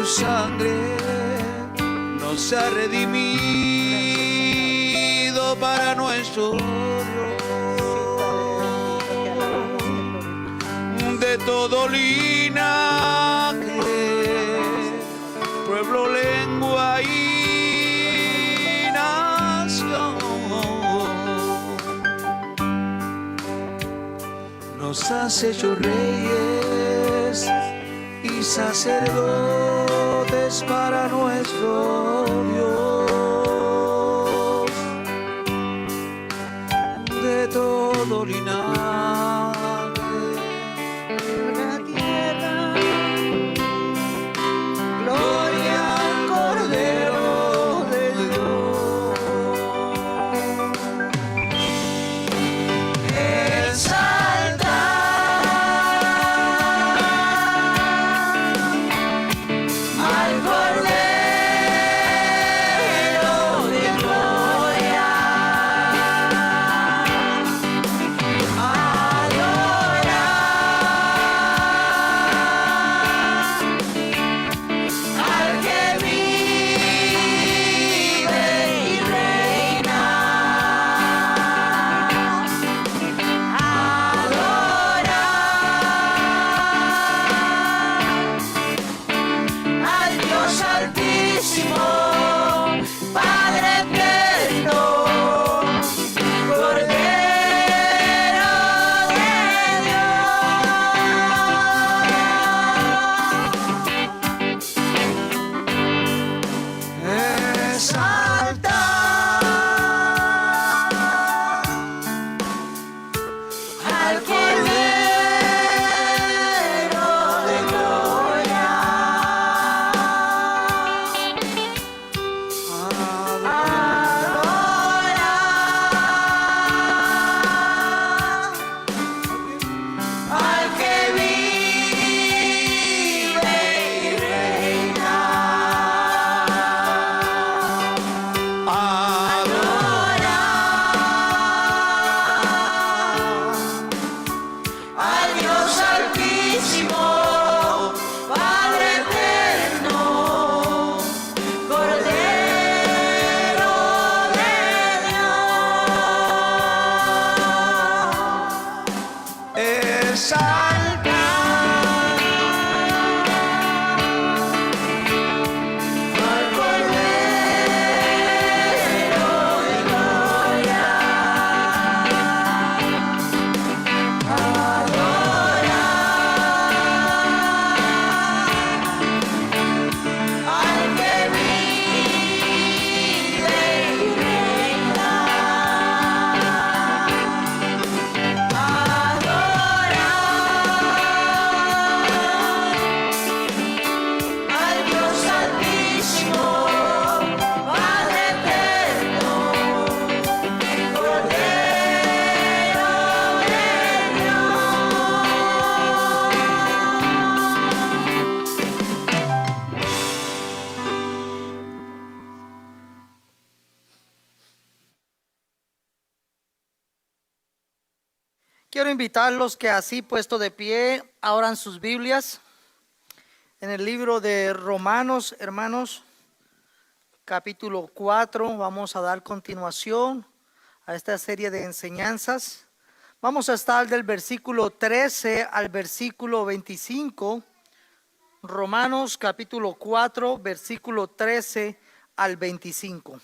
sangre nos ha redimido para nuestro Dios de todo linaje, pueblo, lengua y nación. Nos has hecho reyes y sacerdotes para nuestro Dios de todo linaje. La tierra, gloria al Cordero de Dios. Exalta al Cordero de gloria. Adora al que vive y reina. Adora al Dios Altísimo, Padre eterno, Cordero de Dios. Exalta al Cordero de gloria. Adora al que vive y reina. Adora al Dios Altísimo, Padre eterno, Cordero de Dios. Exalta al Cordero de gloria. Adora al que vive y reina. Adora al Dios Altísimo, Padre eterno, Cordero de Quiero invitarlos que así puesto de pie abran sus Biblias en el libro de Romanos, hermanos, capítulo 4. Vamos a dar continuación a esta serie de enseñanzas. Vamos a estar del versículo 13 al versículo 25. Romanos capítulo 4, versículo 13 al 25.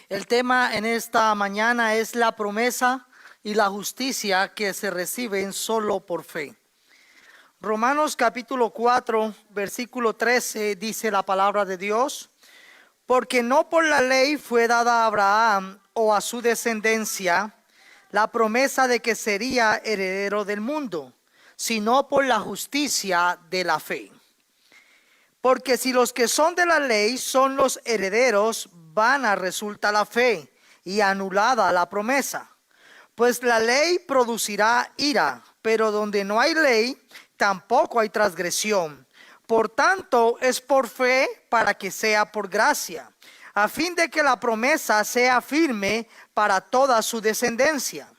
El tema en esta mañana es la promesa y la justicia que se reciben solo por fe. Romanos capítulo 4, versículo 13 dice la palabra de Dios: porque no por la ley fue dada a Abraham o a su descendencia la promesa de que sería heredero del mundo, sino por la justicia de la fe. Porque si los que son de la ley son los herederos, vana resulta la fe y anulada la promesa. Pues la ley producirá ira, pero donde no hay ley, tampoco hay transgresión. Por tanto, es por fe para que sea por gracia, a fin de que la promesa sea firme para toda su descendencia.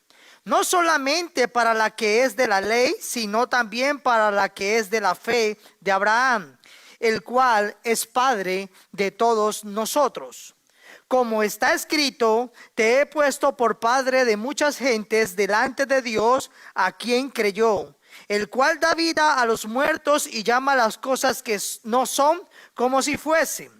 No solamente para la que es de la ley, sino también para la que es de la fe de Abraham, el cual es Padre de todos nosotros. Como está escrito, te he puesto por padre de muchas gentes delante de Dios, a quien creyó, el cual da vida a los muertos y llama las cosas que no son como si fuesen.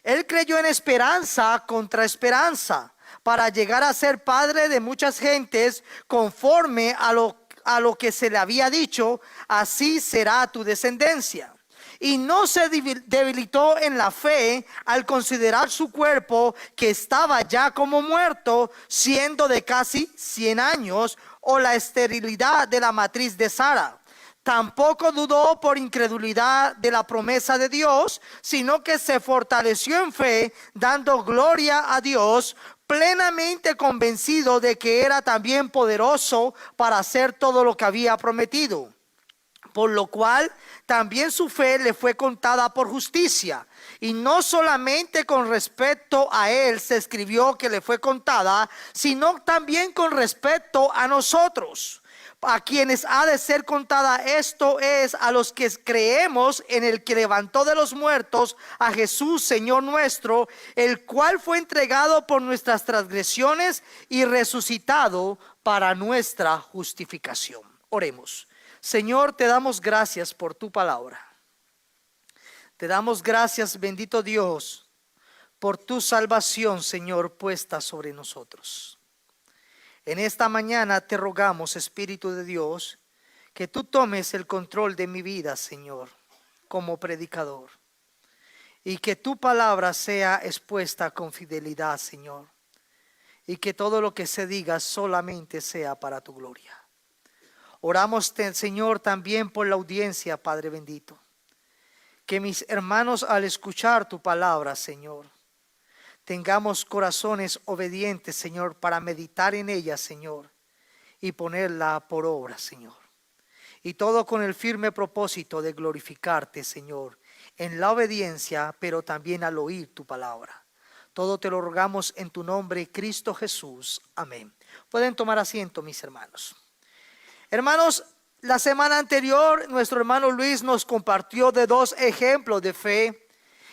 Él creyó en esperanza contra esperanza, para llegar a ser padre de muchas gentes, conforme a lo que se le había dicho, así será tu descendencia. Y no se debilitó en la fe al considerar su cuerpo, que estaba ya como muerto, siendo de casi 100 años, o la esterilidad de la matriz de Sara. Tampoco dudó por incredulidad de la promesa de Dios, sino que se fortaleció en fe, dando gloria a Dios, plenamente convencido de que era también poderoso para hacer todo lo que había prometido. Por lo cual también su fe le fue contada por justicia. Y no solamente con respecto a él se escribió que le fue contada, sino también con respecto a nosotros, a quienes ha de ser contada. Esto es, a los que creemos en el que levantó de los muertos a Jesús, Señor nuestro, el cual fue entregado por nuestras transgresiones y resucitado para nuestra justificación. Oremos. Señor, te damos gracias por tu palabra. Te damos gracias, bendito Dios, por tu salvación, Señor, puesta sobre nosotros. En esta mañana te rogamos, Espíritu de Dios, que tú tomes el control de mi vida, Señor, como predicador, y que tu palabra sea expuesta con fidelidad, Señor, y que todo lo que se diga solamente sea para tu gloria. Oramos, Señor, también por la audiencia, Padre bendito. Que mis hermanos, al escuchar tu palabra, Señor, tengamos corazones obedientes, Señor, para meditar en ella, Señor, y ponerla por obra, Señor. Y todo con el firme propósito de glorificarte, Señor, en la obediencia, pero también al oír tu palabra. Todo te lo rogamos en tu nombre, Cristo Jesús. Amén. Pueden tomar asiento, mis hermanos. Hermanos, la semana anterior nuestro hermano Luis nos compartió de 2 ejemplos de fe.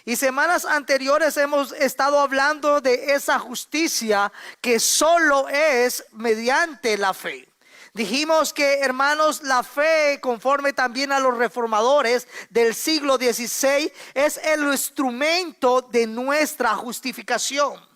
Y semanas anteriores hemos estado hablando de esa justicia que solo es mediante la fe. Dijimos que, hermanos, la fe, conforme también a los reformadores del siglo XVI, es el instrumento de nuestra justificación.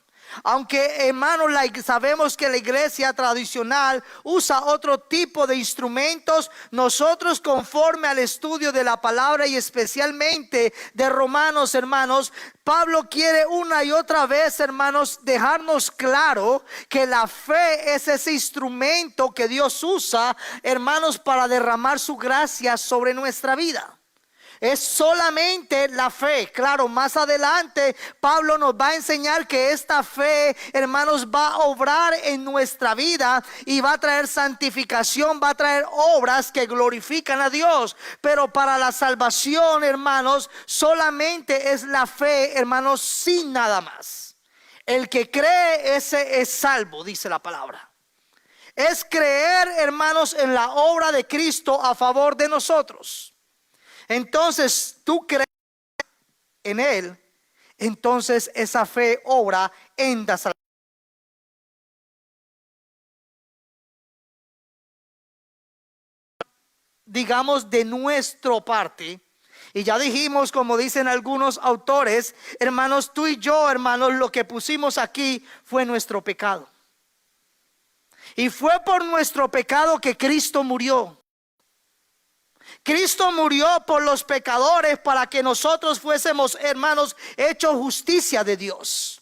Aunque, hermanos, sabemos que la iglesia tradicional usa otro tipo de instrumentos, nosotros, conforme al estudio de la palabra y especialmente de Romanos, hermanos, Pablo quiere una y otra vez, hermanos, dejarnos claro que la fe es ese instrumento que Dios usa, hermanos, para derramar su gracia sobre nuestra vida. Es solamente la fe. Claro, más adelante Pablo nos va a enseñar que esta fe, hermanos, va a obrar en nuestra vida y va a traer santificación, va a traer obras que glorifican a Dios. Pero para la salvación, hermanos, solamente es la fe, hermanos, sin nada más. El que cree, ese es salvo, dice la palabra. Es creer, hermanos, en la obra de Cristo a favor de nosotros. Entonces tú crees en Él, entonces esa fe obra en la salvación. Digamos, de nuestra parte. Y ya dijimos, como dicen algunos autores, hermanos, tú y yo, hermanos, lo que pusimos aquí fue nuestro pecado. Y fue por nuestro pecado que Cristo murió. Cristo murió por los pecadores para que nosotros fuésemos, hermanos, hechos justicia de Dios.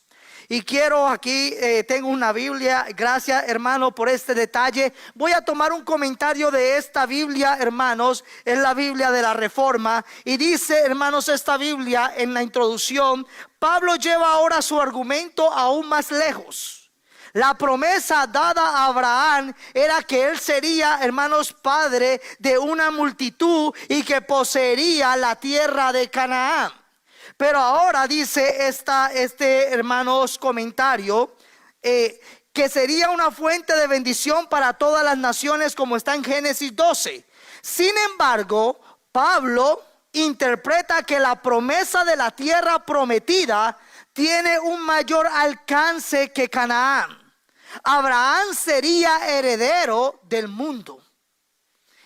Y quiero aquí, tengo una Biblia, gracias hermano por este detalle. Voy a tomar un comentario de esta Biblia, hermanos, es la Biblia de la Reforma. Y dice, hermanos, esta Biblia en la introducción, Pablo lleva ahora su argumento aún más lejos. La promesa dada a Abraham era que él sería, hermanos, padre de una multitud y que poseería la tierra de Canaán. Pero ahora dice hermanos, comentario, que sería una fuente de bendición para todas las naciones, como está en Génesis 12. Sin embargo, Pablo interpreta que la promesa de la tierra prometida tiene un mayor alcance que Canaán. Abraham sería heredero del mundo.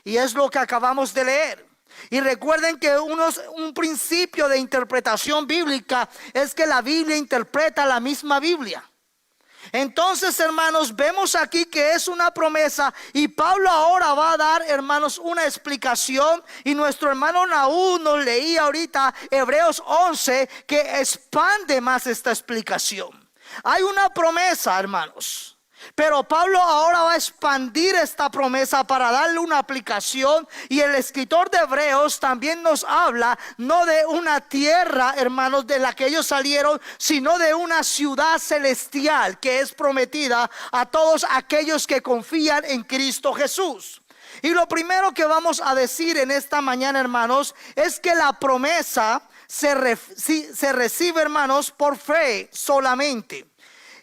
Y es lo que acabamos de leer. Y recuerden que un principio de interpretación bíblica es que la Biblia interpreta la misma Biblia. Entonces, hermanos, vemos aquí que es una promesa y Pablo ahora va a dar, hermanos, una explicación. Y nuestro hermano Naúl nos leía ahorita Hebreos 11 que expande más esta explicación. Hay una promesa, hermanos, pero Pablo ahora va a expandir esta promesa para darle una aplicación. Y el escritor de Hebreos también nos habla no de una tierra, hermanos, de la que ellos salieron, sino de una ciudad celestial que es prometida a todos aquellos que confían en Cristo Jesús. Y lo primero que vamos a decir en esta mañana, hermanos, es que la promesa se recibe, hermanos, por fe solamente.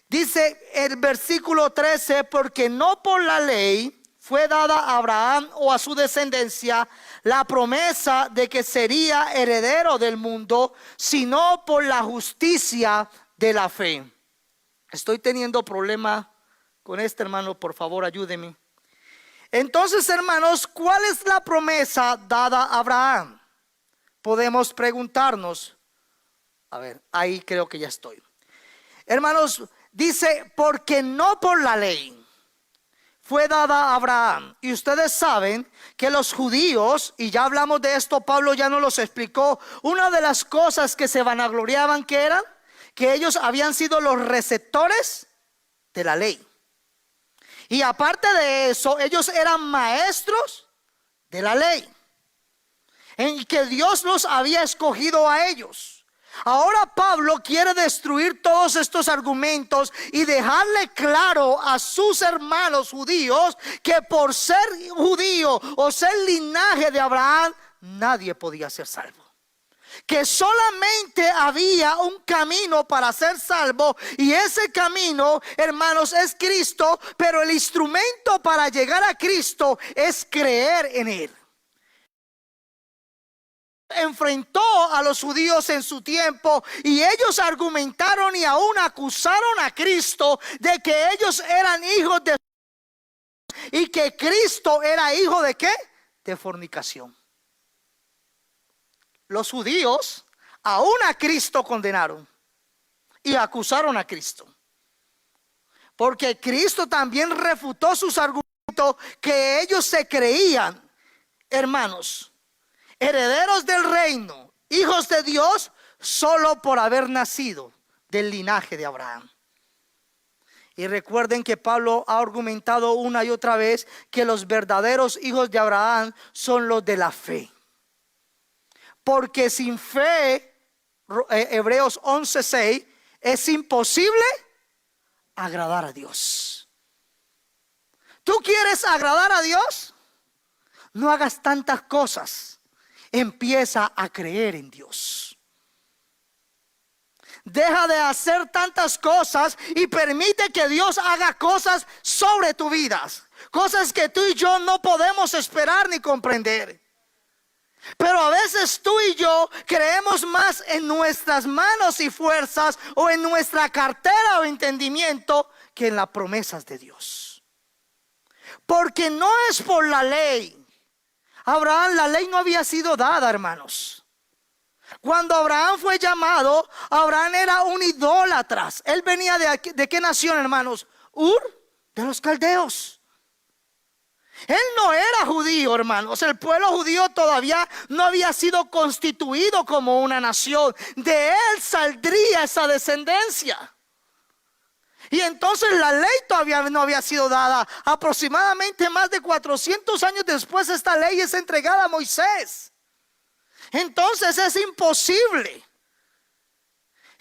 Dice el versículo 13, porque no por la ley fue dada a Abraham o a su descendencia la promesa de que sería heredero del mundo, sino por la justicia de la fe. Estoy teniendo problema con este, hermano, por favor ayúdeme. Entonces, hermanos, ¿cuál es la promesa dada a Abraham? Podemos preguntarnos. A ver, ahí creo que ya estoy. Hermanos, dice, porque no por la ley fue dada a Abraham. Y ustedes saben que los judíos, y ya hablamos de esto, Pablo ya nos los explicó, una de las cosas que se vanagloriaban que eran, que ellos habían sido los receptores de la ley. Y aparte de eso, ellos eran maestros de la ley, en que Dios los había escogido a ellos. Ahora Pablo quiere destruir todos estos argumentos y dejarle claro a sus hermanos judíos que por ser judío o ser linaje de Abraham, nadie podía ser salvo. Que solamente había un camino para ser salvo, y ese camino, hermanos, es Cristo. Pero el instrumento para llegar a Cristo es creer en Él. Enfrentó a los judíos en su tiempo y ellos argumentaron y aún acusaron a Cristo de que ellos eran hijos de, y que Cristo era hijo de ¿qué? De fornicación. Los judíos aún a Cristo condenaron y acusaron a Cristo, porque Cristo también refutó sus argumentos, que ellos se creían, hermanos, herederos del reino, hijos de Dios, solo por haber nacido del linaje de Abraham. Y recuerden que Pablo ha argumentado una y otra vez que los verdaderos hijos de Abraham son los de la fe. Porque sin fe, Hebreos 11:6, es imposible agradar a Dios. ¿Tú quieres agradar a Dios? No hagas tantas cosas. Empieza a creer en Dios. Deja de hacer tantas cosas y permite que Dios haga cosas sobre tu vida. Cosas que tú y yo no podemos esperar ni comprender. Pero a veces tú y yo creemos más en nuestras manos y fuerzas, o en nuestra cartera o entendimiento, que en las promesas de Dios. Porque no es por la ley. Abraham, la ley no había sido dada, hermanos. Cuando Abraham fue llamado, Abraham era un idólatra. Él venía ¿de qué nación, hermanos? Ur, de los caldeos. Él no era judío, hermanos. El pueblo judío todavía no había sido constituido como una nación. De él saldría esa descendencia. Y entonces la ley todavía no había sido dada. Aproximadamente más de 400 años después, esta ley es entregada a Moisés. Entonces es imposible.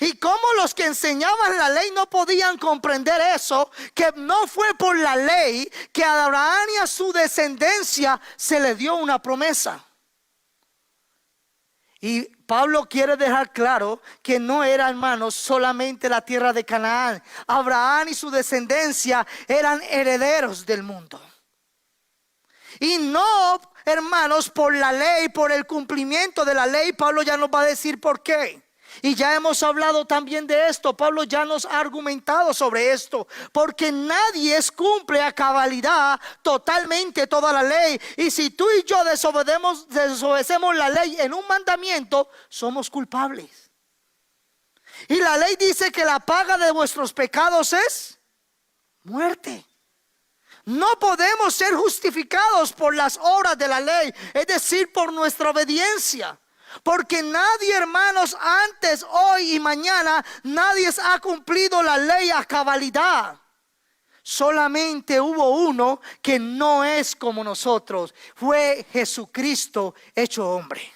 Y como los que enseñaban la ley no podían comprender eso, que no fue por la ley que a Abraham y a su descendencia se le dio una promesa. Y Pablo quiere dejar claro que no era, hermanos, solamente la tierra de Canaán. Abraham y su descendencia eran herederos del mundo. Y no hermanos, por la ley, por el cumplimiento de la ley. Pablo ya nos va a decir por qué. Y ya hemos hablado también de esto. Pablo ya nos ha argumentado sobre esto. Porque nadie cumple a cabalidad totalmente toda la ley. Y si tú y yo desobedecemos la ley en un mandamiento, somos culpables. Y la ley dice que la paga de vuestros pecados es muerte. No podemos ser justificados por las obras de la ley, es decir, por nuestra obediencia. Porque nadie, hermanos, antes, hoy y mañana, nadie ha cumplido la ley a cabalidad. Solamente hubo uno que no es como nosotros. Fue Jesucristo hecho hombre.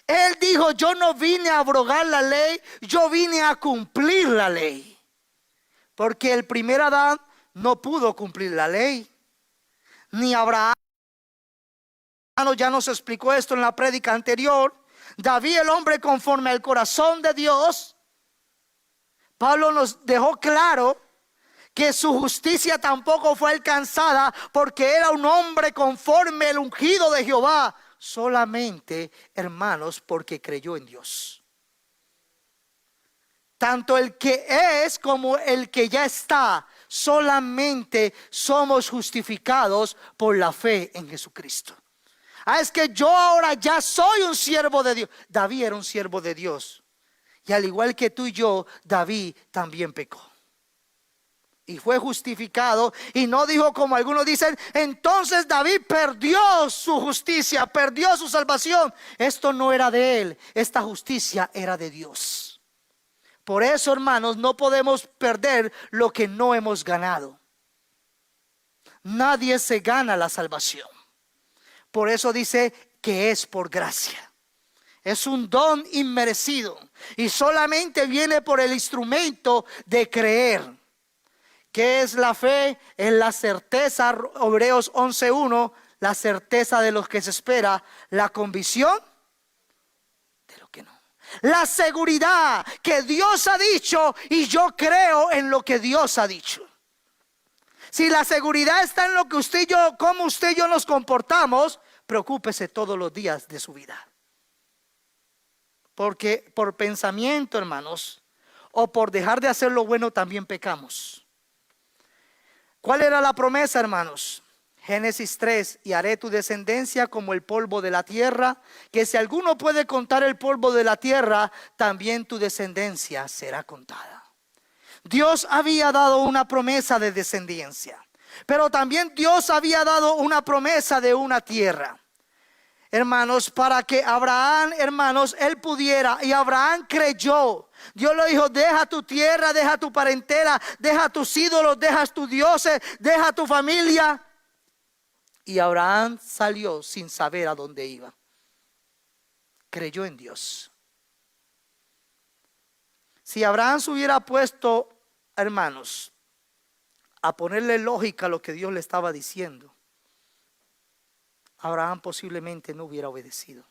Él dijo: yo no vine a abrogar la ley, yo vine a cumplir la ley. Porque el primer Adán no pudo cumplir la ley, ni Abraham. Ya nos explicó esto en la prédica anterior. David, el hombre conforme al corazón de Dios. Pablo nos dejó claro que su justicia tampoco fue alcanzada, porque era un hombre conforme el ungido de Jehová. Solamente, hermanos, porque creyó en Dios. Tanto el que es como el que ya está, solamente somos justificados por la fe en Jesucristo. Es que yo ahora ya soy un siervo de Dios. David era un siervo de Dios. Y al igual que tú y yo, David también pecó. Y fue justificado. Y no dijo como algunos dicen: entonces David perdió su justicia, perdió su salvación. Esto no era de él. Esta justicia era de Dios. Por eso, hermanos, no podemos perder lo que no hemos ganado. Nadie se gana la salvación. Por eso dice que es por gracia. Es un don inmerecido. Y solamente viene por el instrumento de creer. ¿Qué es la fe? Es la certeza, Hebreos 11:1, la certeza de lo que se espera, la convicción de lo que no. La seguridad que Dios ha dicho y yo creo en lo que Dios ha dicho. Si la seguridad está en lo que usted y yo, cómo usted y yo nos comportamos, preocúpese todos los días de su vida. Porque por pensamiento, hermanos, o por dejar de hacer lo bueno, también pecamos. ¿Cuál era la promesa, hermanos? Génesis 3: y haré tu descendencia como el polvo de la tierra, que si alguno puede contar el polvo de la tierra, también tu descendencia será contada. Dios había dado una promesa de descendencia, pero también Dios había dado una promesa de una tierra. Hermanos, para que Abraham, hermanos, él pudiera, y Abraham creyó. Dios le dijo: deja tu tierra, deja tu parentela, deja tus ídolos, deja tus dioses, deja tu familia. Y Abraham salió sin saber a dónde iba. Creyó en Dios. Si Abraham se hubiera puesto, hermanos, a ponerle lógica a lo que Dios le estaba diciendo, Abraham posiblemente no hubiera obedecido.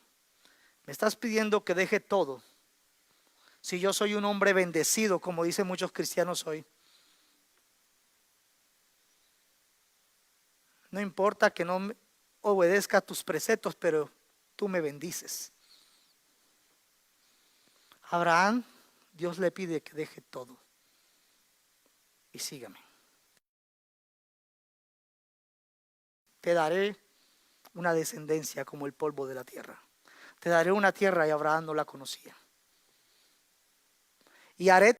Me estás pidiendo que deje todo. Si yo soy un hombre bendecido, como dicen muchos cristianos hoy, no importa que no obedezca tus preceptos, pero tú me bendices. Abraham, Dios le pide que deje todo y sígame. Te daré una descendencia como el polvo de la tierra. Te daré una tierra, y Abraham no la conocía. Y haré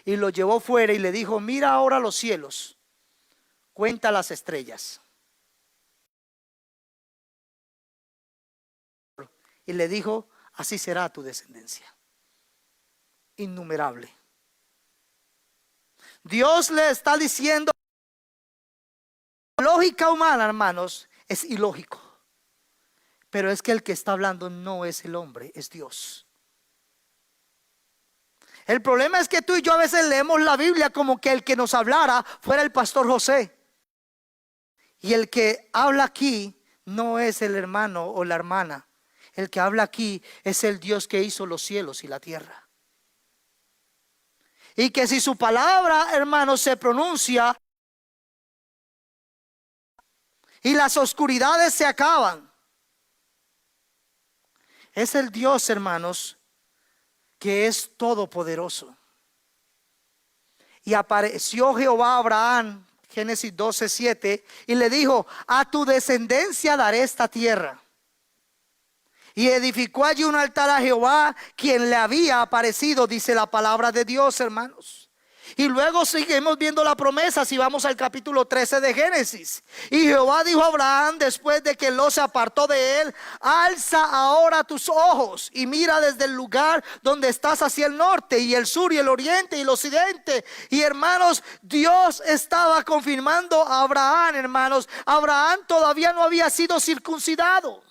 y lo llevó fuera y le dijo: mira ahora los cielos, cuenta las estrellas. Y le dijo: así será tu descendencia, innumerable. Dios le está diciendo, lógica humana, hermanos, es ilógico. Pero es que el que está hablando no es el hombre, es Dios. El problema es que tú y yo a veces leemos la Biblia como que el que nos hablara fuera el pastor José. Y el que habla aquí no es el hermano o la hermana. El que habla aquí es el Dios que hizo los cielos y la tierra. Y que si su palabra, hermanos, se pronuncia y las oscuridades se acaban. Es el Dios, hermanos, que es todopoderoso. Y apareció Jehová a Abraham, Génesis 12:7, y le dijo: a tu descendencia daré esta tierra. Y edificó allí un altar a Jehová, quien le había aparecido, dice la palabra de Dios, hermanos. Y luego seguimos viendo la promesa, si vamos al capítulo 13 de Génesis. Y Jehová dijo a Abraham, después de que Lot se apartó de él: alza ahora tus ojos y mira desde el lugar donde estás hacia el norte y el sur y el oriente y el occidente. Y hermanos, Dios estaba confirmando a Abraham, hermanos. Abraham todavía no había sido circuncidado.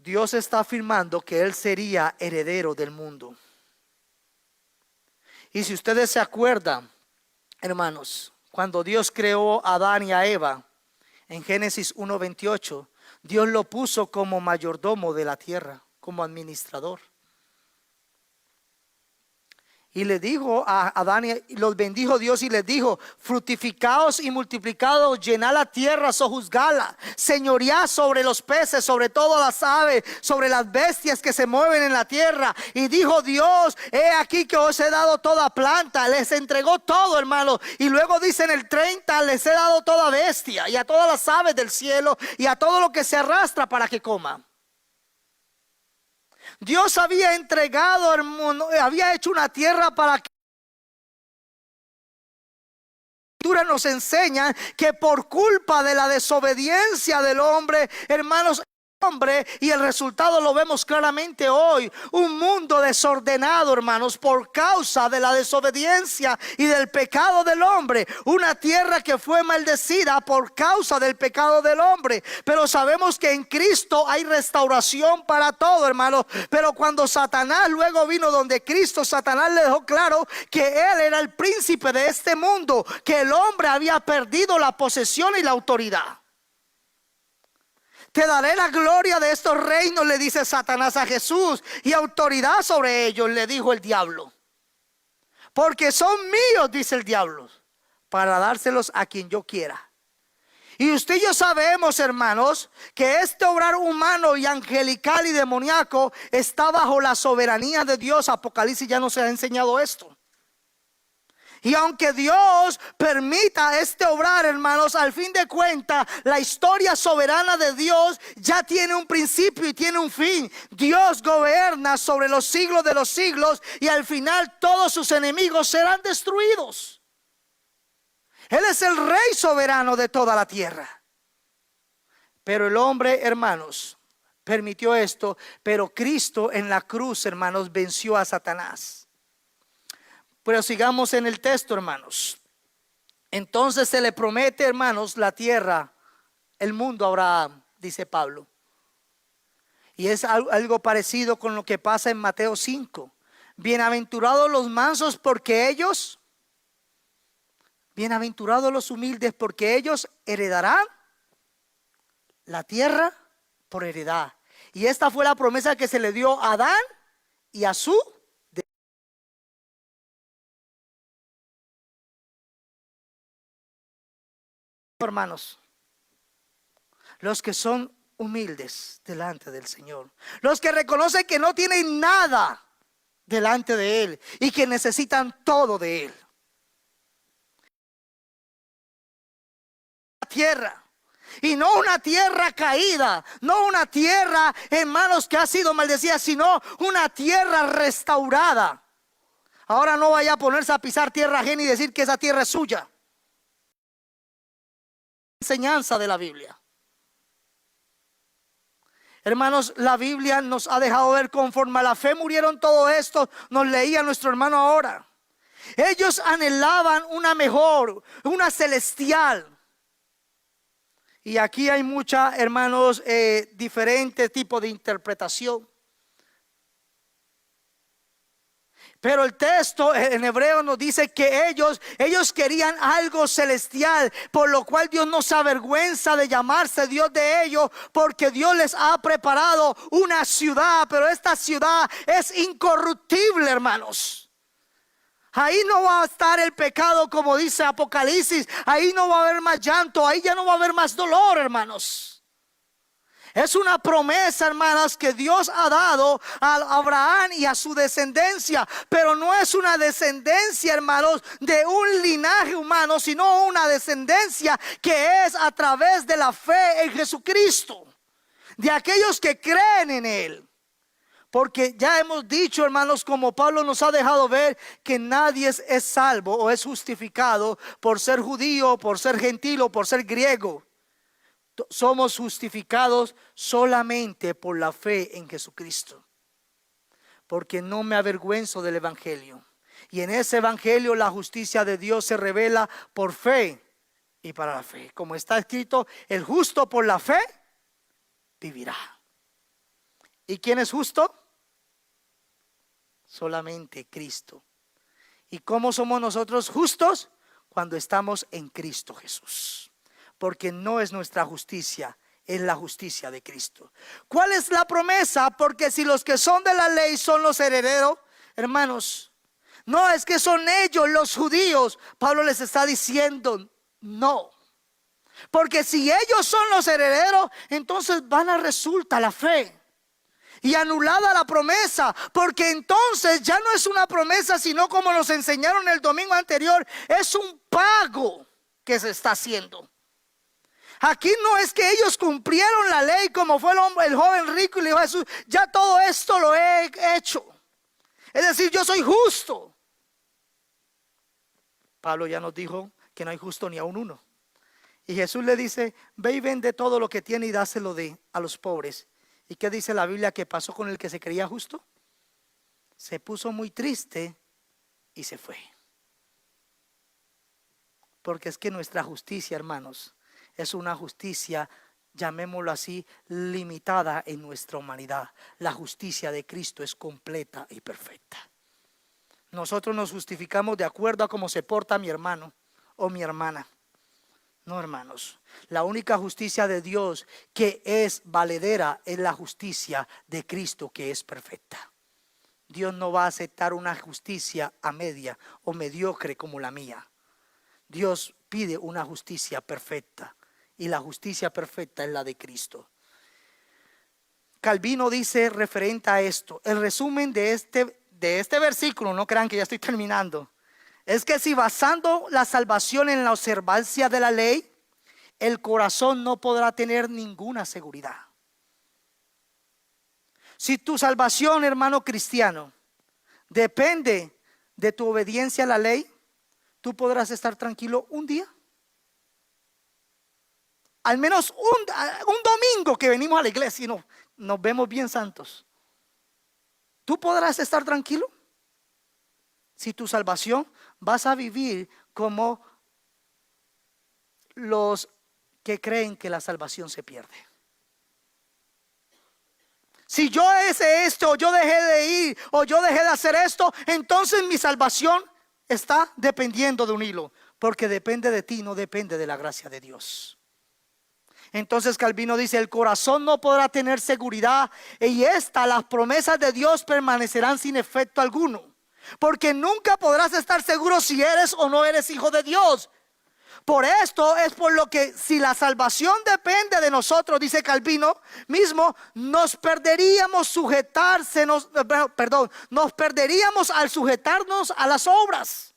Dios está afirmando que él sería heredero del mundo. Y si ustedes se acuerdan, hermanos, cuando Dios creó a Adán y a Eva, en Génesis 1:28, Dios lo puso como mayordomo de la tierra, como administrador. Y le dijo a Adán, y los bendijo Dios y les dijo: fructificaos y multiplicaos, llenad la tierra, sojuzgala, señoread sobre los peces, sobre todas las aves, sobre las bestias que se mueven en la tierra. Y dijo Dios: he aquí que os he dado toda planta. Les entregó todo, hermano. Y luego dice en el 30: les he dado toda bestia y a todas las aves del cielo y a todo lo que se arrastra para que coma. Dios había entregado, hermano, había hecho una tierra para que nos enseñan que por culpa de la desobediencia del hombre, hermanos, y el resultado lo vemos claramente hoy: un mundo desordenado, hermanos, por causa de la desobediencia y del pecado del hombre. Una tierra que fue maldecida por causa del pecado del hombre. Pero sabemos que en Cristo hay restauración para todo, hermanos. Pero cuando Satanás luego vino donde Cristo, Satanás le dejó claro que él era el príncipe de este mundo, que el hombre había perdido la posesión y la autoridad. Te daré la gloria de estos reinos, le dice Satanás a Jesús, y autoridad sobre ellos, le dijo el diablo. Porque son míos, dice el diablo, para dárselos a quien yo quiera. Y usted y yo sabemos, hermanos, que este obrar humano y angelical y demoníaco está bajo la soberanía de Dios. Apocalipsis ya nos ha enseñado esto. Y aunque Dios permita este obrar, hermanos, al fin de cuentas, la historia soberana de Dios ya tiene un principio y tiene un fin. Dios gobierna sobre los siglos de los siglos y al final todos sus enemigos serán destruidos. Él es el rey soberano de toda la tierra. Pero el hombre, hermanos, permitió esto. Pero Cristo en la cruz, hermanos, venció a Satanás. Pero sigamos en el texto, hermanos. Entonces se le promete, hermanos, la tierra, el mundo a Abraham, dice Pablo. Y es algo parecido con lo que pasa en Mateo 5. Bienaventurados los mansos, porque ellos, bienaventurados los humildes, porque ellos heredarán la tierra por heredad. Y esta fue la promesa que se le dio a Adán y a su hermanos, los que son humildes delante del Señor, los que reconocen que no tienen nada delante de Él y que necesitan todo de Él. La tierra, y no una tierra caída, no una tierra, hermanos, que ha sido maldecida, sino una tierra restaurada. Ahora no vaya a ponerse a pisar tierra ajena y decir que esa tierra es suya. Enseñanza de la Biblia. Hermanos, la Biblia nos ha dejado ver conforme a la fe murieron todo esto. Nos leía nuestro hermano ahora. Ellos anhelaban una mejor, una celestial. Y aquí hay mucha, hermanos, diferentes tipos de interpretación. Pero el texto en hebreo nos dice que ellos querían algo celestial, por lo cual Dios no se avergüenza de llamarse Dios de ellos, porque Dios les ha preparado una ciudad, pero esta ciudad es incorruptible, hermanos. Ahí no va a estar el pecado, como dice Apocalipsis. Ahí no va a haber más llanto, ahí ya no va a haber más dolor, hermanos. Es una promesa, hermanas, que Dios ha dado a Abraham y a su descendencia. Pero no es una descendencia, hermanos, de un linaje humano, sino una descendencia que es a través de la fe en Jesucristo, de aquellos que creen en Él. Porque ya hemos dicho, hermanos, como Pablo nos ha dejado ver, que nadie es salvo o es justificado por ser judío, por ser gentil o por ser griego. Somos justificados solamente por la fe en Jesucristo. Porque no me avergüenzo del evangelio. Y en ese evangelio la justicia de Dios se revela por fe y para la fe. Como está escrito, el justo por la fe vivirá. ¿Y quién es justo? Solamente Cristo. ¿Y cómo somos nosotros justos? Cuando estamos en Cristo Jesús. Porque no es nuestra justicia, es la justicia de Cristo. ¿Cuál es la promesa? Porque si los que son de la ley son los herederos, hermanos, no es que son ellos los judíos. Pablo les está diciendo no. Porque si ellos son los herederos, entonces vana resulta la fe y anulada la promesa, porque entonces ya no es una promesa, sino como nos enseñaron el domingo anterior, es un pago que se está haciendo. Aquí no es que ellos cumplieron la ley como fue el joven rico y le dijo a Jesús, ya todo esto lo he hecho. Es decir, yo soy justo. Pablo ya nos dijo que no hay justo ni aun uno. Y Jesús le dice, ve y vende todo lo que tiene y dáselo a los pobres. ¿Y qué dice la Biblia que pasó con el que se creía justo? Se puso muy triste y se fue. Porque es que nuestra justicia, hermanos, es una justicia, llamémoslo así, limitada en nuestra humanidad. La justicia de Cristo es completa y perfecta. Nosotros nos justificamos de acuerdo a cómo se porta mi hermano o mi hermana. No, hermanos, la única justicia de Dios que es valedera es la justicia de Cristo, que es perfecta. Dios no va a aceptar una justicia a media o mediocre como la mía. Dios pide una justicia perfecta. Y la justicia perfecta es la de Cristo. Calvino dice referente a esto, el resumen de este versículo, no crean que ya estoy terminando, es que si basando la salvación en la observancia de la ley, el corazón no podrá tener ninguna seguridad. Si tu salvación, hermano cristiano, depende de tu obediencia a la ley, tú podrás estar tranquilo un día. Al menos un domingo que venimos a la iglesia y nos vemos bien santos. ¿Tú podrás estar tranquilo? Si tu salvación vas a vivir como los que creen que la salvación se pierde. Si yo hice esto, o yo dejé de ir, o yo dejé de hacer esto, entonces mi salvación está dependiendo de un hilo. Porque depende de ti, no depende de la gracia de Dios. Entonces Calvino dice, el corazón no podrá tener seguridad y las promesas de Dios permanecerán sin efecto alguno. Porque nunca podrás estar seguro si eres o no eres hijo de Dios. Por esto es por lo que si la salvación depende de nosotros, dice Calvino mismo, nos perderíamos al sujetarnos a las obras.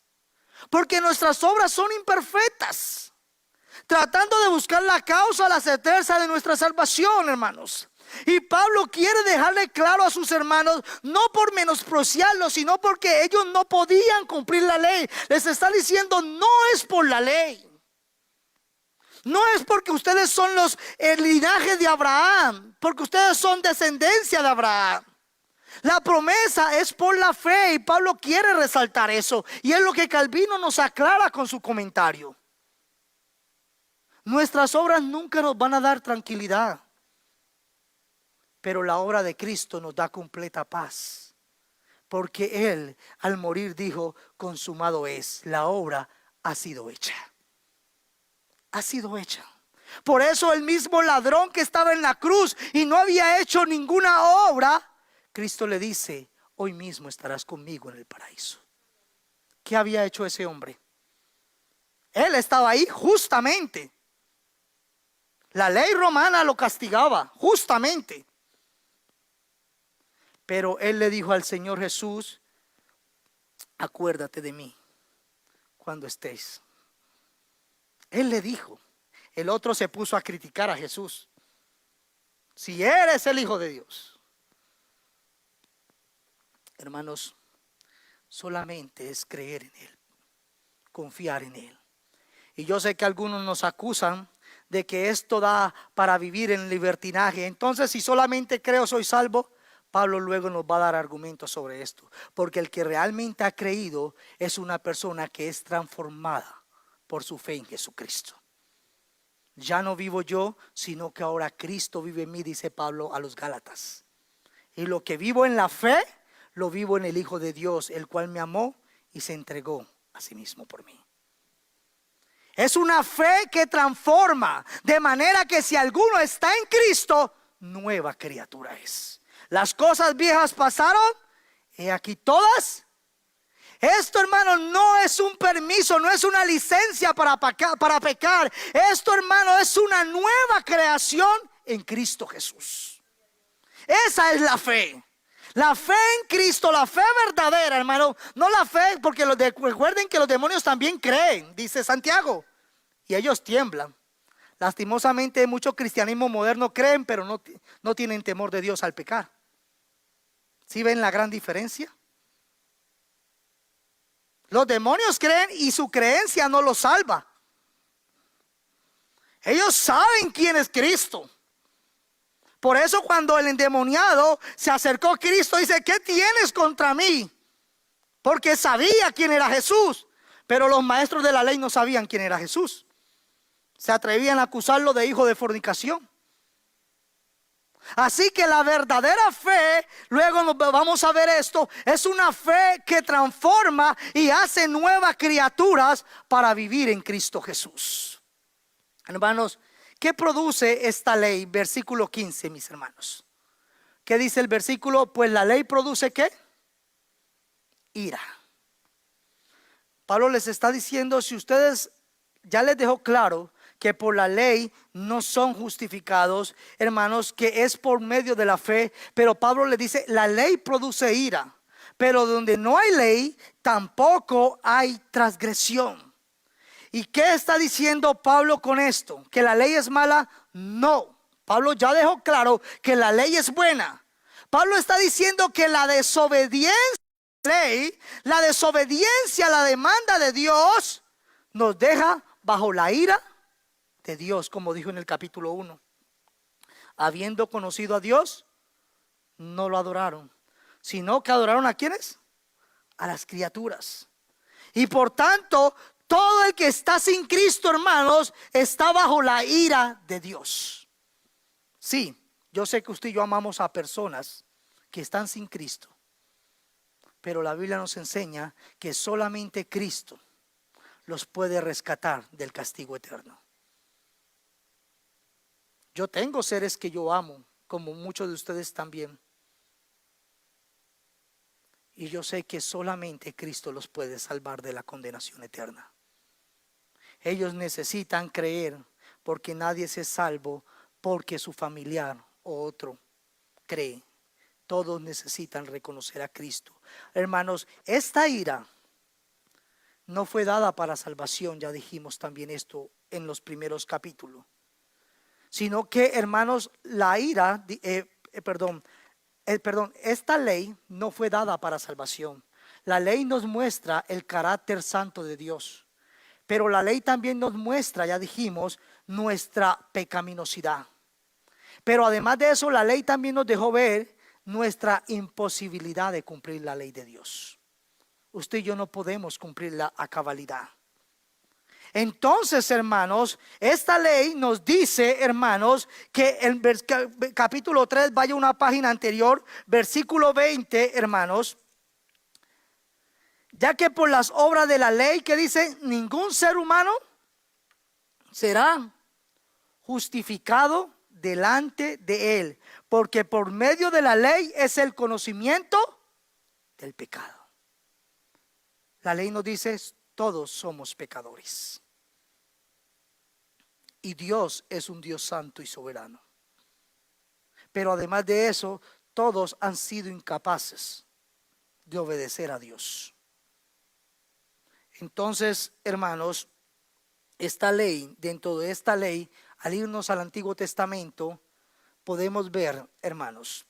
Porque nuestras obras son imperfectas. Tratando de buscar la causa, la certeza de nuestra salvación, hermanos. Y Pablo quiere dejarle claro a sus hermanos, no por menospreciarlos, sino porque ellos no podían cumplir la ley. Les está diciendo, no es por la ley. No es porque ustedes son el linaje de Abraham, porque ustedes son descendencia de Abraham. La promesa es por la fe y Pablo quiere resaltar eso. Y es lo que Calvino nos aclara con su comentario. Nuestras obras nunca nos van a dar tranquilidad, pero la obra de Cristo nos da completa paz. porque Él al morir dijo, consumado es, la obra ha sido hecha. Ha sido hecha. Por eso el mismo ladrón que estaba en la cruz y no había hecho ninguna obra, Cristo le dice, hoy mismo estarás conmigo en el paraíso. ¿Qué había hecho ese hombre? Él estaba ahí justamente. La ley romana lo castigaba justamente. Pero él le dijo al Señor Jesús, acuérdate de mí cuando estés. Él le dijo. El otro se puso a criticar a Jesús. Si eres el Hijo de Dios. Hermanos, solamente es creer en Él, confiar en Él. Y yo sé que algunos nos acusan de que esto da para vivir en libertinaje. Entonces, si solamente creo soy salvo, Pablo luego nos va a dar argumentos sobre esto. Porque el que realmente ha creído es una persona que es transformada por su fe en Jesucristo. Ya no vivo yo, sino que ahora Cristo vive en mí, dice Pablo a los Gálatas. Y lo que vivo en la fe, lo vivo en el Hijo de Dios, el cual me amó y se entregó a sí mismo por mí. Es una fe que transforma, de manera que si alguno está en Cristo, nueva criatura es. Las cosas viejas pasaron, y aquí todas. Esto, hermano, no es un permiso, no es una licencia para pecar. Esto, hermano, es una nueva creación en Cristo Jesús. Esa es la fe. La fe en Cristo, la fe verdadera, hermano. No la fe, porque recuerden que los demonios también creen, dice Santiago, y ellos tiemblan. Lastimosamente mucho cristianismo moderno creen, pero no tienen temor de Dios al pecar. ¿Sí ven la gran diferencia? Los demonios creen y su creencia no los salva. Ellos saben quién es Cristo. Por eso cuando el endemoniado se acercó a Cristo, dice, ¿qué tienes contra mí? Porque sabía quién era Jesús. Pero los maestros de la ley no sabían quién era Jesús. Se atrevían a acusarlo de hijo de fornicación. Así que la verdadera fe, luego vamos a ver esto, es una fe que transforma y hace nuevas criaturas para vivir en Cristo Jesús. Hermanos, ¿qué produce esta ley? Versículo 15, mis hermanos. ¿Qué dice el versículo? Pues la ley produce ¿qué? Ira. Pablo les está diciendo, si ustedes ya les dejó claro que por la ley no son justificados, hermanos, que es por medio de la fe. Pero Pablo le dice, la ley produce ira, pero donde no hay ley, tampoco hay transgresión. ¿Y qué está diciendo Pablo con esto? ¿Que la ley es mala? No. Pablo ya dejó claro que la ley es buena. Pablo está diciendo que la desobediencia a la ley, la desobediencia a la demanda de Dios, nos deja bajo la ira de Dios, como dijo en el capítulo 1. Habiendo conocido a Dios, no lo adoraron, sino que adoraron ¿a quiénes? A las criaturas. Y por tanto, todo el que está sin Cristo, hermanos, está bajo la ira de Dios. Sí, yo sé que usted y yo amamos a personas que están sin Cristo, pero la Biblia nos enseña que solamente Cristo los puede rescatar del castigo eterno. Yo tengo seres que yo amo, como muchos de ustedes también. Y yo sé que solamente Cristo los puede salvar de la condenación eterna. Ellos necesitan creer, porque nadie se salvo porque su familiar o otro cree. Todos necesitan reconocer a Cristo. Hermanos, esta ira no fue dada para salvación, ya dijimos también esto en los primeros capítulos. Sino que, hermanos, la ira, esta ley no fue dada para salvación. La ley nos muestra el carácter santo de Dios, pero la ley también nos muestra, ya dijimos, nuestra pecaminosidad. Pero además de eso, la ley también nos dejó ver nuestra imposibilidad de cumplir la ley de Dios. Usted y yo no podemos cumplirla a cabalidad. Entonces, hermanos, esta ley nos dice, hermanos, que en capítulo 3, vaya una página anterior, versículo 20, hermanos. Ya que por las obras de la ley, que dice, ningún ser humano será justificado delante de él, porque por medio de la ley es el conocimiento del pecado. La ley nos dice, todos somos pecadores. Y Dios es un Dios santo y soberano. Pero además de eso, todos han sido incapaces de obedecer a Dios. Entonces, hermanos, esta ley, dentro de esta ley, al irnos al Antiguo Testamento, podemos ver, hermanos,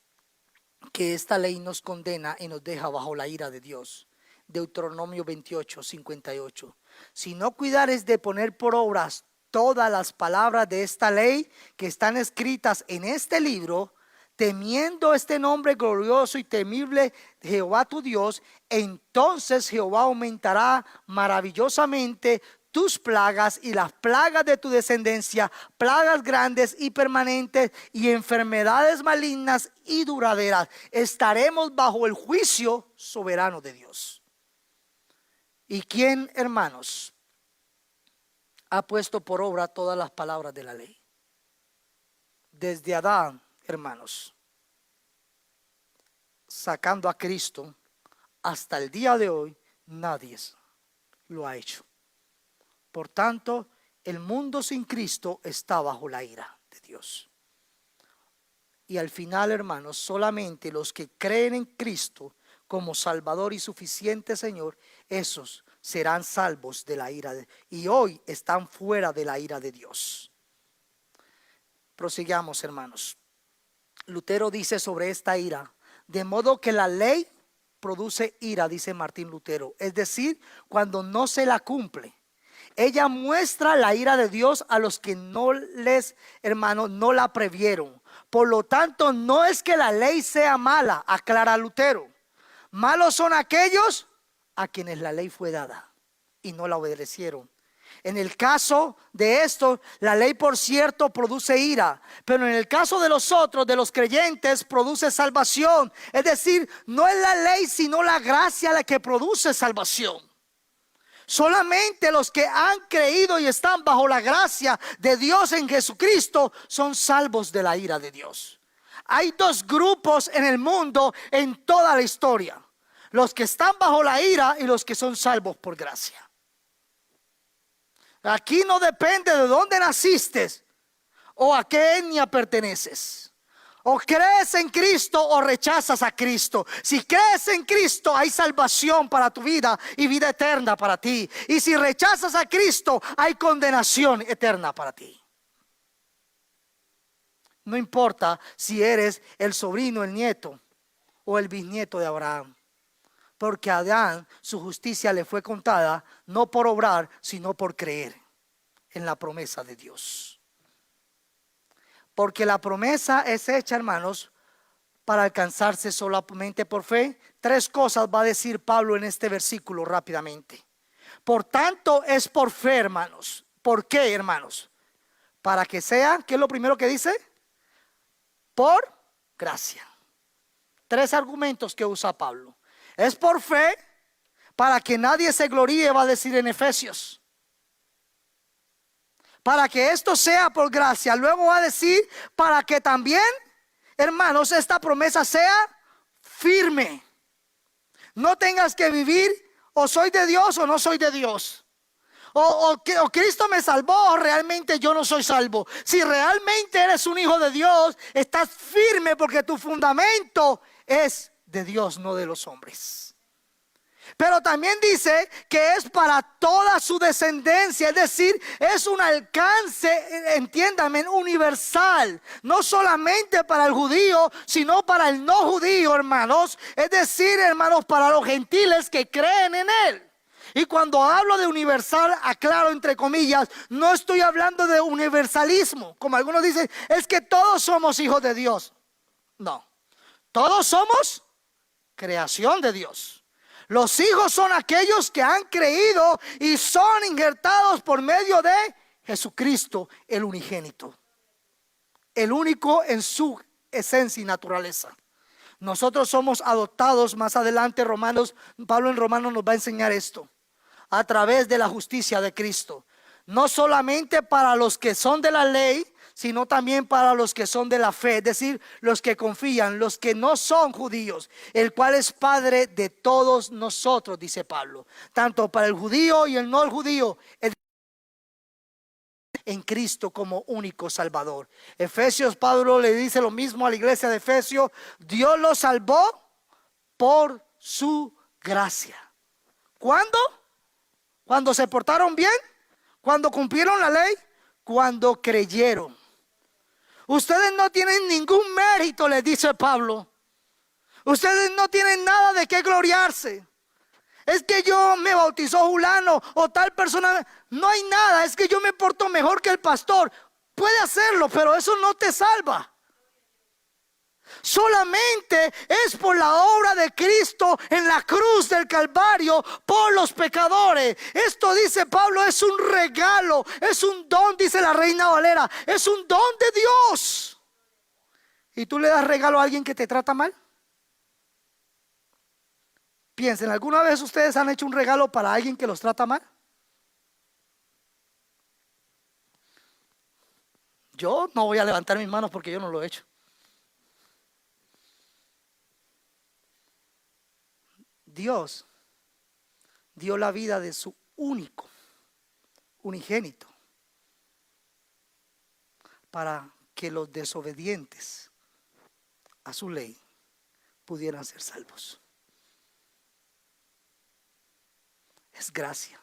que esta ley nos condena y nos deja bajo la ira de Dios. Deuteronomio 28, 58. Si no cuidares de poner por obras todas las palabras de esta ley que están escritas en este libro, temiendo este nombre glorioso y temible de Jehová tu Dios, entonces Jehová aumentará maravillosamente tus plagas y las plagas de tu descendencia, plagas grandes y permanentes y enfermedades malignas y duraderas. Estaremos bajo el juicio soberano de Dios. ¿Y quién, hermanos, ha puesto por obra todas las palabras de la ley? Desde Adán, hermanos, sacando a Cristo, hasta el día de hoy, nadie lo ha hecho. Por tanto, el mundo sin Cristo está bajo la ira de Dios. Y al final, hermanos, solamente los que creen en Cristo como Salvador y suficiente Señor, esos serán salvos de la ira y hoy están fuera de la ira de Dios. Prosigamos, hermanos. Lutero dice sobre esta ira, de modo que la ley produce ira, dice Martín Lutero, es decir, cuando no se la cumple. Ella muestra la ira de Dios a los que no les, hermanos, no la previeron. Por lo tanto, no es que la ley sea mala, aclara Lutero. Malos son aquellos a quienes la ley fue dada y no la obedecieron. En el caso de esto, la ley, por cierto, produce ira, pero en el caso de los otros, de los creyentes, produce salvación. Es decir, no es la ley, sino la gracia la que produce salvación. Solamente los que han creído y están bajo la gracia de Dios en Jesucristo son salvos de la ira de Dios. Hay dos grupos en el mundo en toda la historia: los que están bajo la ira y los que son salvos por gracia. Aquí no depende de dónde naciste o a qué etnia perteneces. O crees en Cristo o rechazas a Cristo. Si crees en Cristo, hay salvación para tu vida y vida eterna para ti. Y si rechazas a Cristo, hay condenación eterna para ti. No importa si eres el sobrino, el nieto o el bisnieto de Abraham. Porque a Adán su justicia le fue contada no por obrar, sino por creer en la promesa de Dios. Porque la promesa es hecha, hermanos, para alcanzarse solamente por fe. Tres cosas va a decir Pablo en este versículo rápidamente. Por tanto, es por fe, hermanos. ¿Por qué, hermanos? Para que sea, ¿qué es lo primero que dice? Por gracia. Tres argumentos que usa Pablo. Es por fe, para que nadie se gloríe, va a decir en Efesios. Para que esto sea por gracia. Luego va a decir, para que también, hermanos, esta promesa sea firme. No tengas que vivir, o soy de Dios o no soy de Dios. O Cristo me salvó, o realmente yo no soy salvo. Si realmente eres un hijo de Dios, estás firme porque tu fundamento es de Dios, no de los hombres. Pero también dice que es para toda su descendencia, es decir, es un alcance, entiéndame, universal. No solamente para el judío, sino para el no judío, hermanos. Es decir, hermanos, para los gentiles que creen en él. Y cuando hablo de universal, aclaro entre comillas, no estoy hablando de universalismo. Como algunos dicen, es que todos somos hijos de Dios. No, todos somos creación de Dios. Los hijos son aquellos que han creído y son injertados por medio de Jesucristo, el unigénito, el único en su esencia y naturaleza. Nosotros somos adoptados. Más adelante Pablo en Romanos nos va a enseñar esto. A través de la justicia de Cristo. No solamente para los que son de la ley, sino también para los que son de la fe. Es decir, los que confían, los que no son judíos. El cual es Padre de todos nosotros, dice Pablo. Tanto para el judío y el no judío. En Cristo como único Salvador. Efesios, Pablo le dice lo mismo a la iglesia de Efesios. Dios los salvó por su gracia. ¿Cuándo? Cuando se portaron bien, cuando cumplieron la ley, cuando creyeron. Ustedes no tienen ningún mérito, les dice Pablo. Ustedes no tienen nada de qué gloriarse. Es que yo me bautizó fulano o tal persona. No hay nada, es que yo me porto mejor que el pastor. Puede hacerlo, pero eso no te salva. Solamente es por la obra de Cristo en la cruz del Calvario por los pecadores. Esto, dice Pablo, es un regalo, es un don, dice la Reina Valera. Es un don de Dios. ¿Y tú le das regalo a alguien que te trata mal? Piensen, ¿alguna vez ustedes han hecho un regalo para alguien que los trata mal? Yo no voy a levantar mis manos porque yo no lo he hecho. Dios dio la vida de su unigénito, para que los desobedientes a su ley pudieran ser salvos. Es gracia.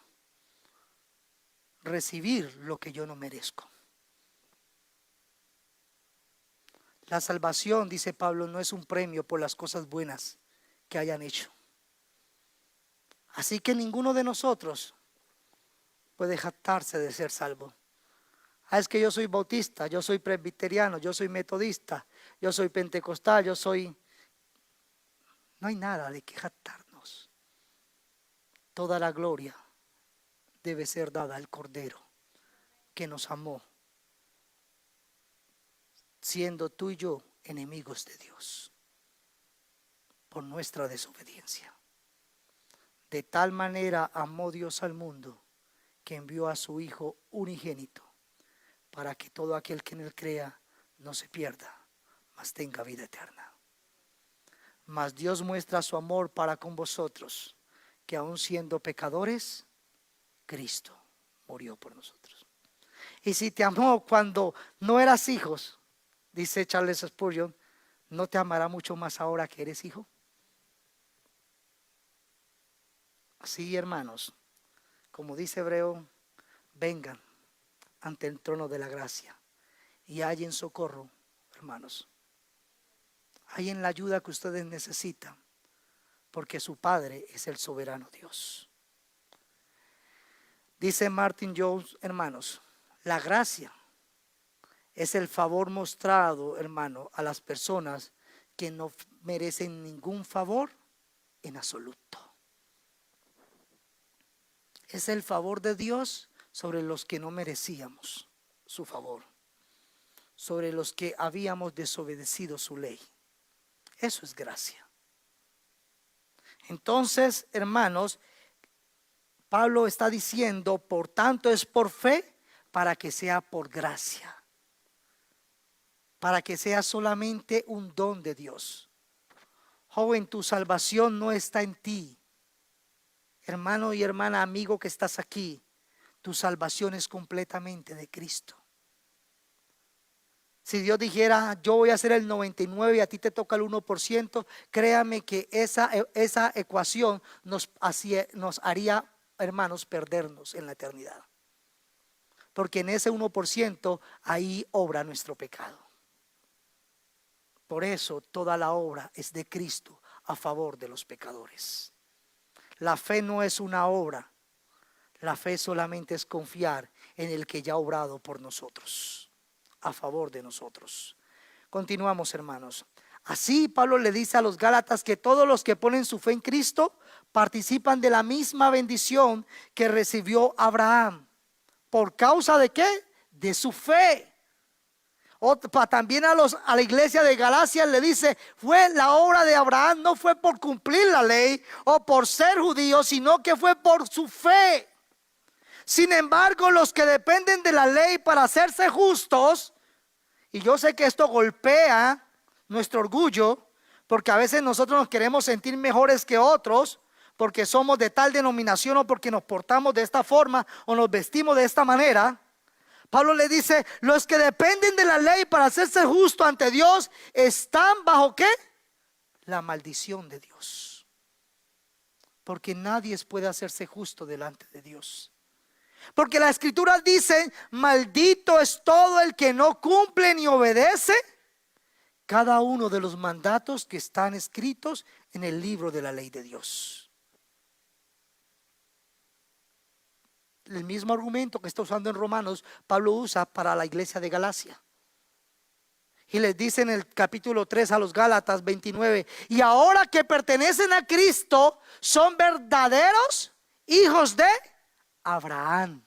Recibir lo que yo no merezco. La salvación, dice Pablo, no es un premio por las cosas buenas que hayan hecho. Así que ninguno de nosotros puede jactarse de ser salvo. Es que yo soy bautista, yo soy presbiteriano, yo soy metodista, yo soy pentecostal, yo soy... No hay nada de que jactarnos. Toda la gloria debe ser dada al Cordero que nos amó, siendo tú y yo enemigos de Dios por nuestra desobediencia. De tal manera amó Dios al mundo que envió a su Hijo unigénito para que todo aquel que en él crea no se pierda, mas tenga vida eterna. Mas Dios muestra su amor para con vosotros, que aun siendo pecadores, Cristo murió por nosotros. Y si te amó cuando no eras hijos, dice Charles Spurgeon, ¿no te amará mucho más ahora que eres hijo? Así, hermanos, como dice Hebreo, vengan ante el trono de la gracia y hallen socorro, hermanos. Hallen la ayuda que ustedes necesitan, porque su Padre es el soberano Dios. Dice Martin Jones, hermanos, la gracia es el favor mostrado, hermano, a las personas que no merecen ningún favor en absoluto. Es el favor de Dios sobre los que no merecíamos su favor, sobre los que habíamos desobedecido su ley. Eso es gracia. Entonces, hermanos, Pablo está diciendo, por tanto es por fe para que sea por gracia, para que sea solamente un don de Dios. Joven, tu salvación no está en ti. Hermano y hermana, amigo que estás aquí, tu salvación es completamente de Cristo. Si Dios dijera, yo voy a hacer el 99% y a ti te toca el 1%, créame que esa ecuación nos haría, hermanos, perdernos en la eternidad. Porque en ese 1% ahí obra nuestro pecado. Por eso toda la obra es de Cristo a favor de los pecadores. La fe no es una obra. La fe solamente es confiar en el que ya ha obrado por nosotros, a favor de nosotros. Continuamos, hermanos. Así Pablo le dice a los Gálatas que todos los que ponen su fe en Cristo participan de la misma bendición que recibió Abraham. ¿Por causa de qué? De su fe. También a la iglesia de Galacia le dice, fue la obra de Abraham, no fue por cumplir la ley o por ser judío, sino que fue por su fe. Sin embargo, los que dependen de la ley para hacerse justos, y yo sé que esto golpea nuestro orgullo, porque a veces nosotros nos queremos sentir mejores que otros, porque somos de tal denominación o porque nos portamos de esta forma o nos vestimos de esta manera. Pablo le dice, los que dependen de la ley para hacerse justo ante Dios, ¿están bajo qué? La maldición de Dios. Porque nadie puede hacerse justo delante de Dios. Porque la escritura dice, maldito es todo el que no cumple ni obedece cada uno de los mandatos que están escritos en el libro de la ley de Dios. El mismo argumento que está usando en Romanos, Pablo usa para la iglesia de Galacia. Y les dice en el capítulo 3 a los Gálatas 29, y ahora que pertenecen a Cristo, son verdaderos hijos de Abraham.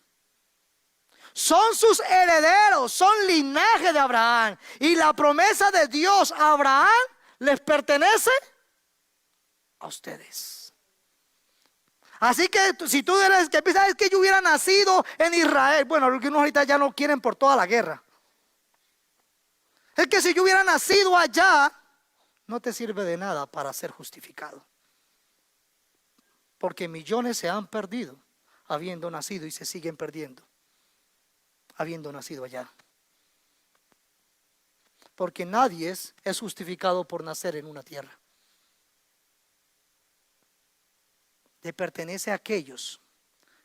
Son sus herederos, son linaje de Abraham. Y la promesa de Dios a Abraham les pertenece a ustedes. Así que si tú eres que piensas, es que yo hubiera nacido en Israel. Bueno, los que unos ahorita ya no quieren por toda la guerra. Es que si yo hubiera nacido allá, no te sirve de nada para ser justificado. Porque millones se han perdido habiendo nacido y se siguen perdiendo habiendo nacido allá. Porque nadie es justificado por nacer en una tierra. Le pertenece a aquellos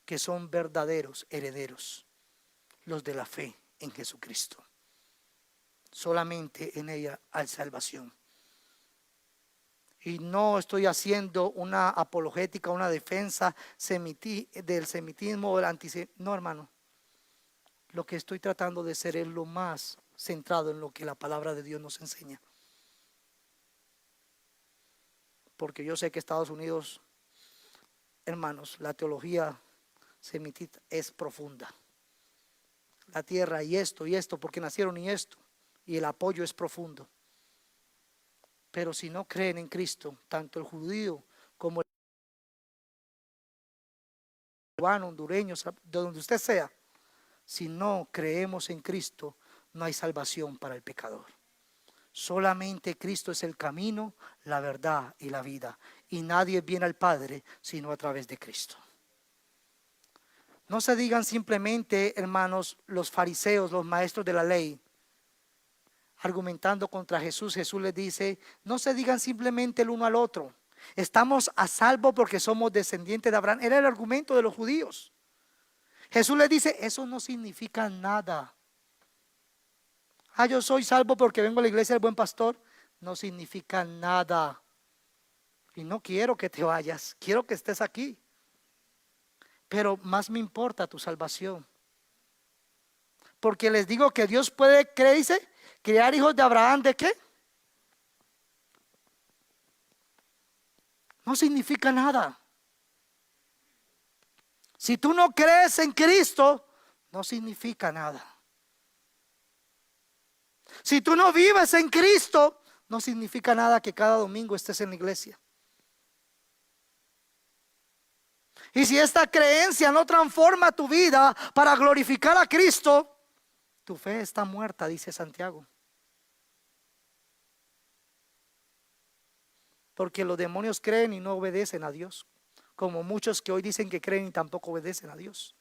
que son verdaderos herederos, los de la fe en Jesucristo. Solamente en ella hay salvación. Y no estoy haciendo una apologética, una defensa del semitismo o del antisemitismo. No, hermano. Lo que estoy tratando de ser es lo más centrado en lo que la palabra de Dios nos enseña. Porque yo sé que Estados Unidos, hermanos, la teología semitita es profunda. La tierra y esto, porque nacieron y esto. Y el apoyo es profundo. Pero si no creen en Cristo, tanto el judío como el cubano, hondureño, de donde usted sea, si no creemos en Cristo, no hay salvación para el pecador. Solamente Cristo es el camino, la verdad y la vida. Y nadie viene al Padre sino a través de Cristo. No se digan simplemente, hermanos, los fariseos, los maestros de la ley, argumentando contra Jesús. Jesús les dice, no se digan simplemente el uno al otro, estamos a salvo porque somos descendientes de Abraham. Era el argumento de los judíos. Jesús les dice, eso no significa nada. Yo soy salvo porque vengo a la iglesia del buen pastor. No significa nada. Y no quiero que te vayas, quiero que estés aquí. Pero más me importa tu salvación. Porque les digo que Dios puede, ¿qué dice? Crear hijos de Abraham, ¿de qué? No significa nada. Si tú no crees en Cristo, no significa nada. Si tú no vives en Cristo, no significa nada que cada domingo estés en la iglesia. Y si esta creencia no transforma tu vida para glorificar a Cristo, tu fe está muerta, dice Santiago. Porque los demonios creen y no obedecen a Dios, como muchos que hoy dicen que creen y tampoco obedecen a Dios.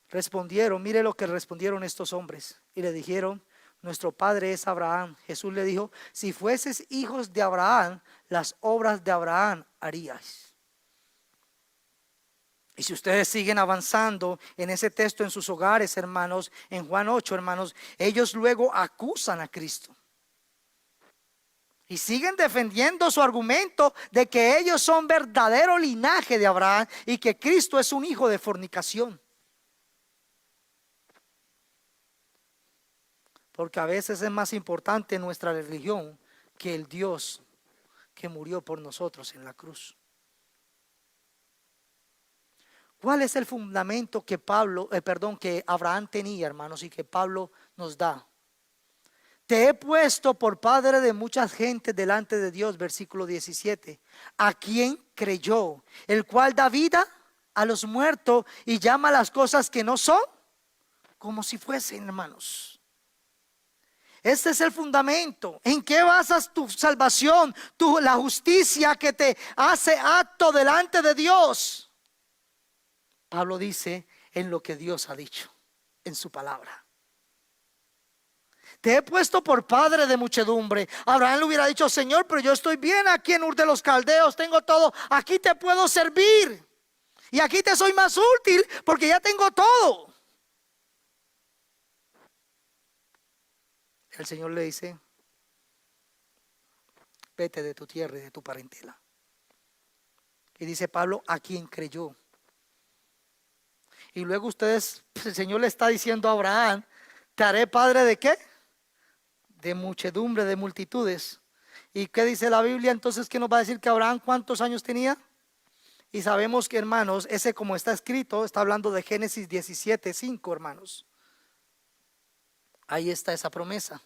Respondieron, mire lo que respondieron estos hombres, y le dijeron, nuestro padre es Abraham. Jesús le dijo, si fueses hijos de Abraham, las obras de Abraham harías. Y si ustedes siguen avanzando en ese texto en sus hogares, hermanos, en Juan 8, hermanos, ellos luego acusan a Cristo. Y siguen defendiendo su argumento de que ellos son verdadero linaje de Abraham y que Cristo es un hijo de fornicación. Porque a veces es más importante nuestra religión que el Dios que murió por nosotros en la cruz. ¿Cuál es el fundamento que que Abraham tenía, hermanos, y que Pablo nos da? Te he puesto por padre de muchas gentes delante de Dios, versículo 17, a quien creyó, el cual da vida a los muertos y llama las cosas que no son como si fuesen, hermanos. Este es el fundamento. ¿En qué basas tu salvación, la justicia que te hace apto delante de Dios? Pablo dice en lo que Dios ha dicho, en su palabra. Te he puesto por padre de muchedumbre. Abraham le hubiera dicho: Señor, pero yo estoy bien aquí en Ur de los Caldeos, tengo todo, aquí te puedo servir. Y aquí te soy más útil porque ya tengo todo. El Señor le dice: vete de tu tierra y de tu parentela. Y dice Pablo: a quien creyó. Y luego el Señor le está diciendo a Abraham: te haré padre de ¿qué? De muchedumbre, de multitudes. ¿Y qué dice la Biblia? Entonces, ¿qué nos va a decir que Abraham cuántos años tenía? Y sabemos que, hermanos, ese como está escrito, está hablando de Génesis 17:5, hermanos. Ahí está esa promesa.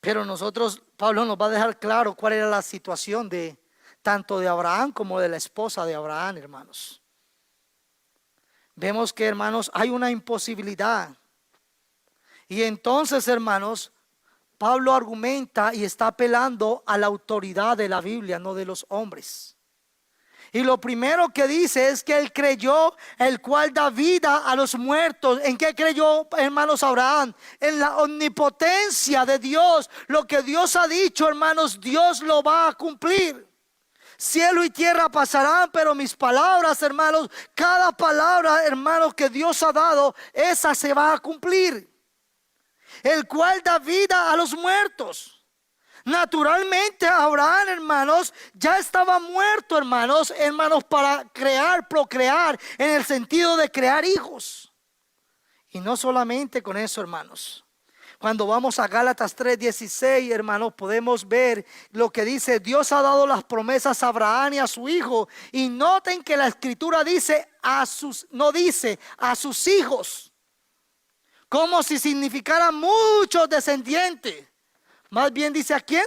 Pero Pablo nos va a dejar claro cuál era la situación de tanto de Abraham como de la esposa de Abraham, hermanos. Vemos que, hermanos, hay una imposibilidad. Y entonces, hermanos, Pablo argumenta y está apelando a la autoridad de la Biblia, no de los hombres. Y lo primero que dice es que él creyó, el cual da vida a los muertos. ¿En qué creyó, hermanos, Abraham? En la omnipotencia de Dios. Lo que Dios ha dicho, hermanos, Dios lo va a cumplir. Cielo y tierra pasarán, pero mis palabras, hermanos, cada palabra, hermanos, que Dios ha dado, esa se va a cumplir. El cual da vida a los muertos. Naturalmente Abraham, hermanos, ya estaba muerto, hermanos, para procrear, en el sentido de crear hijos. Y no solamente con eso, hermanos. Cuando vamos a Gálatas 3:16, hermanos, podemos ver lo que dice: Dios ha dado las promesas a Abraham y a su hijo. Y noten que la escritura dice no dice a sus hijos, como si significara muchos descendientes. Más bien dice: ¿a quién?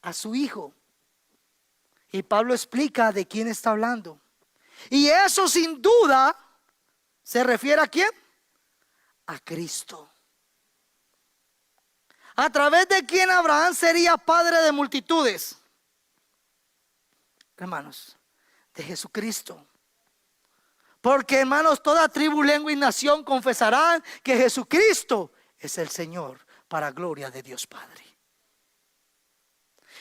A su hijo. Y Pablo explica de quién está hablando. Y eso sin duda se refiere ¿a quién? A Cristo. A través de quien Abraham sería padre de multitudes. Hermanos, de Jesucristo. Porque, hermanos, toda tribu, lengua y nación confesarán que Jesucristo es el Señor, para gloria de Dios Padre.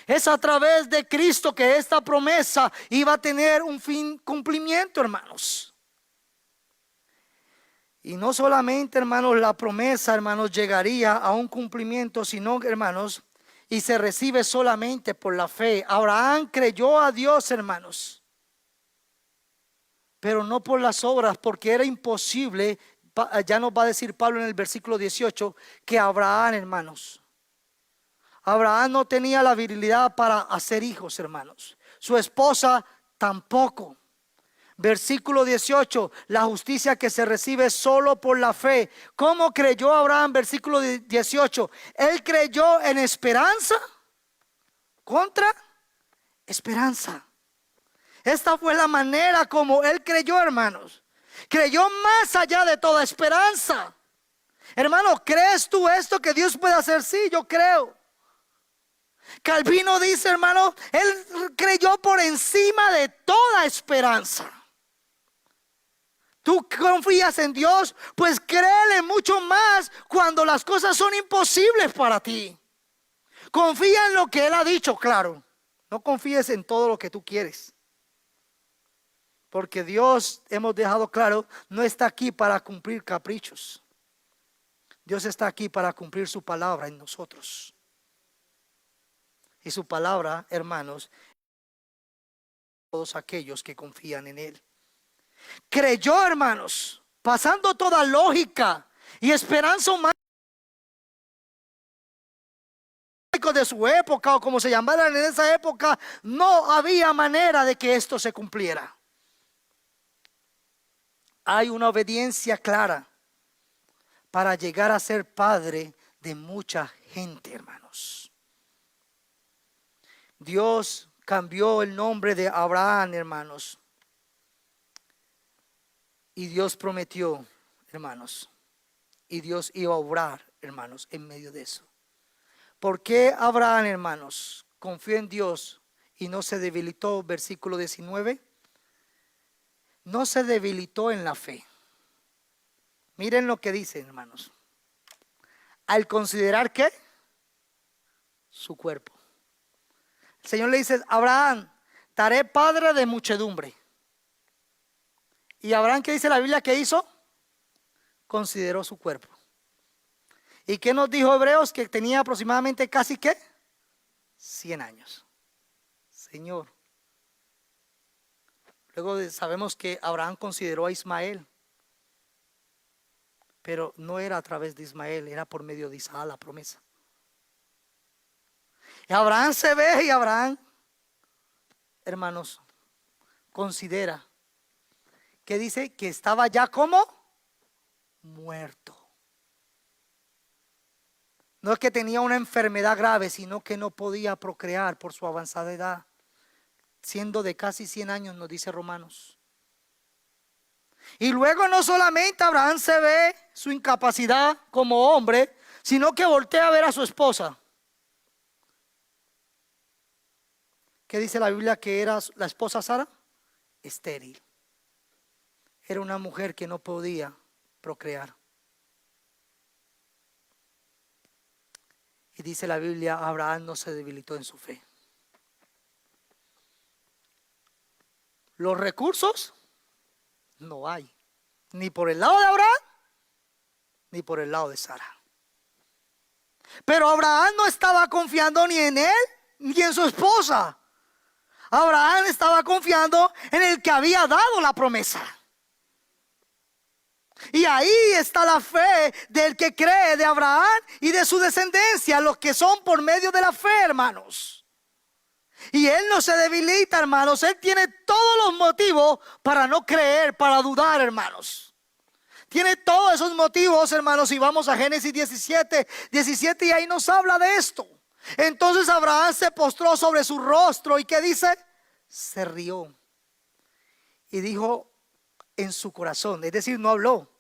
Es a través de Cristo que esta promesa iba a tener un cumplimiento, hermanos. Y no solamente, hermanos, la promesa, hermanos, llegaría a un cumplimiento, sino, hermanos, y se recibe solamente por la fe. Abraham creyó a Dios, hermanos, pero no por las obras, porque era imposible. Ya nos va a decir Pablo en el versículo 18 que Abraham, hermanos, Abraham no tenía la virilidad para hacer hijos, hermanos. Su esposa tampoco. Versículo 18, la justicia que se recibe solo por la fe. ¿Cómo creyó Abraham? Versículo 18, él creyó en esperanza contra esperanza. Esta fue la manera como él creyó, hermanos. Creyó más allá de toda esperanza. Hermano, ¿crees tú esto que Dios puede hacer? Sí, yo creo. Calvino dice, hermano, él creyó por encima de toda esperanza. ¿Tú confías en Dios? Pues créele mucho más cuando las cosas son imposibles para ti. Confía en lo que Él ha dicho, claro. No confíes en todo lo que tú quieres. Porque Dios, hemos dejado claro, no está aquí para cumplir caprichos. Dios está aquí para cumplir su palabra en nosotros. Y su palabra, hermanos, todos aquellos que confían en Él. Creyó, hermanos, pasando toda lógica y esperanza humana de su época, o como se llamaran en esa época, no había manera de que esto se cumpliera. hay una obediencia clara para llegar a ser padre de mucha gente, hermanos. Dios cambió el nombre de Abraham, hermanos. Y Dios prometió, hermanos. Y Dios iba a obrar, hermanos, en medio de eso. ¿Por qué Abraham, hermanos, confió en Dios y no se debilitó? Versículo 19. No se debilitó en la fe. Miren lo que dice, hermanos. Al considerar ¿qué? Su cuerpo. El Señor le dice: Abraham, te haré padre de muchedumbre. Y Abraham, ¿qué dice la Biblia que hizo? Consideró su cuerpo. ¿Y qué nos dijo Hebreos? Que tenía aproximadamente casi ¿qué? 100 años. Señor. Luego sabemos que Abraham consideró a Ismael. Pero no era a través de Ismael, era por medio de Isaac la promesa. Y Abraham se ve y Abraham, hermanos, considera que dice que estaba ya como muerto. No es que tenía una enfermedad grave, sino que no podía procrear por su avanzada edad, siendo de casi 100 años, nos dice Romanos. Y luego no solamente Abraham se ve su incapacidad como hombre, sino que voltea a ver a su esposa. ¿Qué dice la Biblia que era la esposa Sara? Estéril. Era una mujer que no podía procrear. Y dice la Biblia, Abraham no se debilitó en su fe. Los recursos no hay, ni por el lado de Abraham, ni por el lado de Sara. Pero Abraham no estaba confiando ni en él, ni en su esposa. Abraham estaba confiando en el que había dado la promesa. Y ahí está la fe del que cree, de Abraham y de su descendencia, los que son por medio de la fe, hermanos. Y él no se debilita, hermanos. Él tiene todos los motivos para no creer, para dudar, hermanos. Tiene todos esos motivos, hermanos. Y vamos a Génesis 17 y ahí nos habla de esto. Entonces Abraham se postró sobre su rostro. ¿Y qué dice? Se rió. Y dijo en su corazón, es decir, no habló.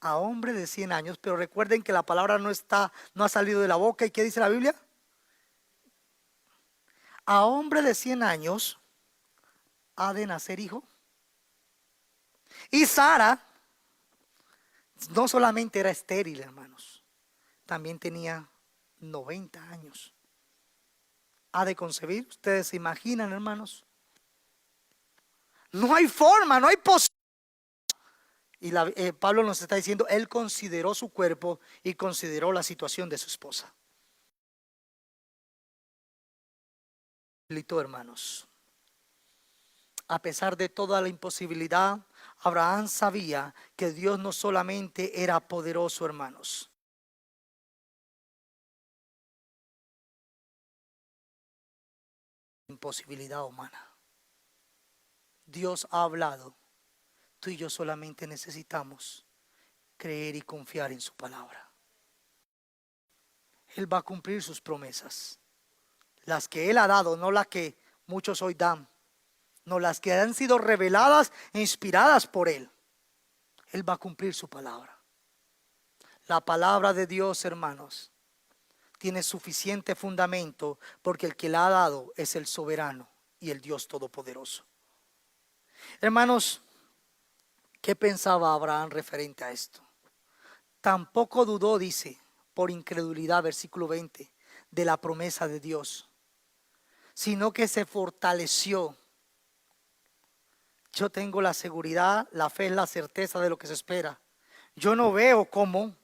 A hombre de 100 años, pero recuerden que la palabra no ha salido de la boca. ¿Y qué dice la Biblia? A hombre de 100 años ha de nacer hijo. Y Sara no solamente era estéril, hermanos, también tenía 90 años. Ha de concebir. Ustedes se imaginan, hermanos. No hay forma, no hay posibilidad. Y Pablo nos está diciendo, él consideró su cuerpo y consideró la situación de su esposa. Hermanos, a pesar de toda la imposibilidad, Abraham sabía que Dios no solamente era poderoso, hermanos. Imposibilidad humana. Dios ha hablado. Tú y yo solamente necesitamos creer y confiar en su palabra. Él va a cumplir sus promesas. Las que Él ha dado, no las que muchos hoy dan. No, las que han sido reveladas e inspiradas por Él. Él va a cumplir su palabra. La palabra de Dios, hermanos, tiene suficiente fundamento porque el que la ha dado es el soberano y el Dios todopoderoso. Hermanos, ¿qué pensaba Abraham referente a esto? Tampoco dudó, dice, por incredulidad, versículo 20, de la promesa de Dios, sino que se fortaleció. Yo tengo la seguridad, la fe es la certeza de lo que se espera. Yo no veo cómo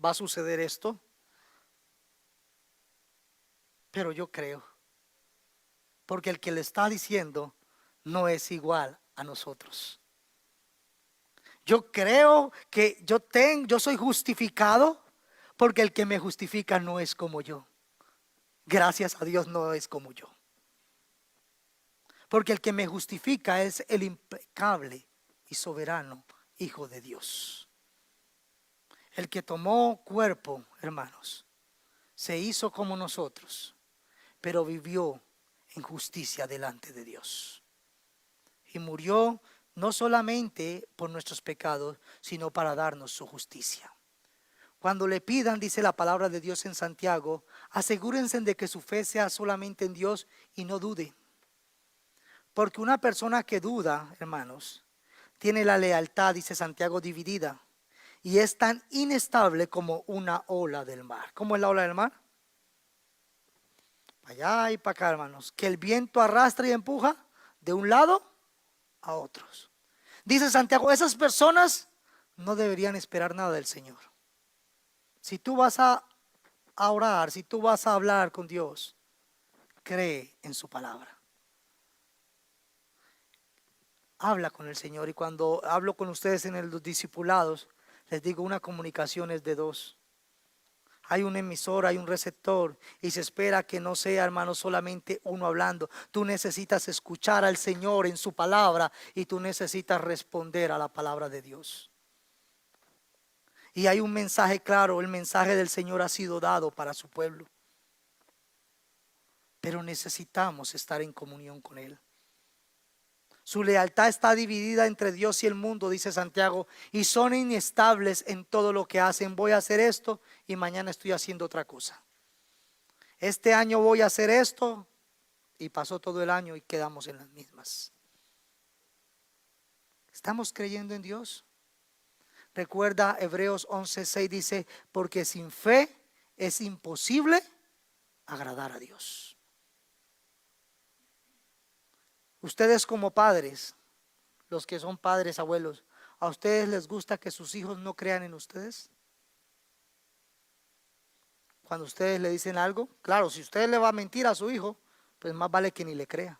va a suceder esto, pero yo creo, porque el que le está diciendo no es igual a nosotros. Yo creo que yo soy justificado porque el que me justifica no es como yo. Gracias a Dios no es como yo. Porque el que me justifica es el impecable y soberano Hijo de Dios. El que tomó cuerpo, hermanos, se hizo como nosotros, pero vivió en justicia delante de Dios. Y murió no solamente por nuestros pecados, sino para darnos su justicia. Cuando le pidan, dice la palabra de Dios en Santiago, asegúrense de que su fe sea solamente en Dios y no duden. Porque una persona que duda, hermanos, tiene la lealtad, dice Santiago, dividida. Y es tan inestable como una ola del mar. ¿Cómo es la ola del mar? Para allá y para acá, hermanos. Que el viento arrastra y empuja de un lado a otros. Dice Santiago, esas personas no deberían esperar nada del Señor. Si tú vas a orar, si tú vas a hablar con Dios, cree en su palabra. Habla con el Señor. Y cuando hablo con ustedes en los discipulados, les digo, una comunicación es de dos. Hay un emisor, hay un receptor, y se espera que no sea, hermano, solamente uno hablando. Tú necesitas escuchar al Señor en su palabra y tú necesitas responder a la palabra de Dios. Y hay un mensaje claro, el mensaje del Señor ha sido dado para su pueblo. Pero necesitamos estar en comunión con Él. Su lealtad está dividida entre Dios y el mundo, dice Santiago, y son inestables en todo lo que hacen. Voy a hacer esto y mañana estoy haciendo otra cosa. Este año voy a hacer esto y pasó todo el año y quedamos en las mismas. ¿Estamos creyendo en Dios? Recuerda Hebreos 11:6 dice, porque sin fe es imposible agradar a Dios. Ustedes como padres, los que son padres, abuelos, ¿a ustedes les gusta que sus hijos no crean en ustedes? Cuando ustedes le dicen algo, claro, si usted le va a mentir a su hijo, pues más vale que ni le crea.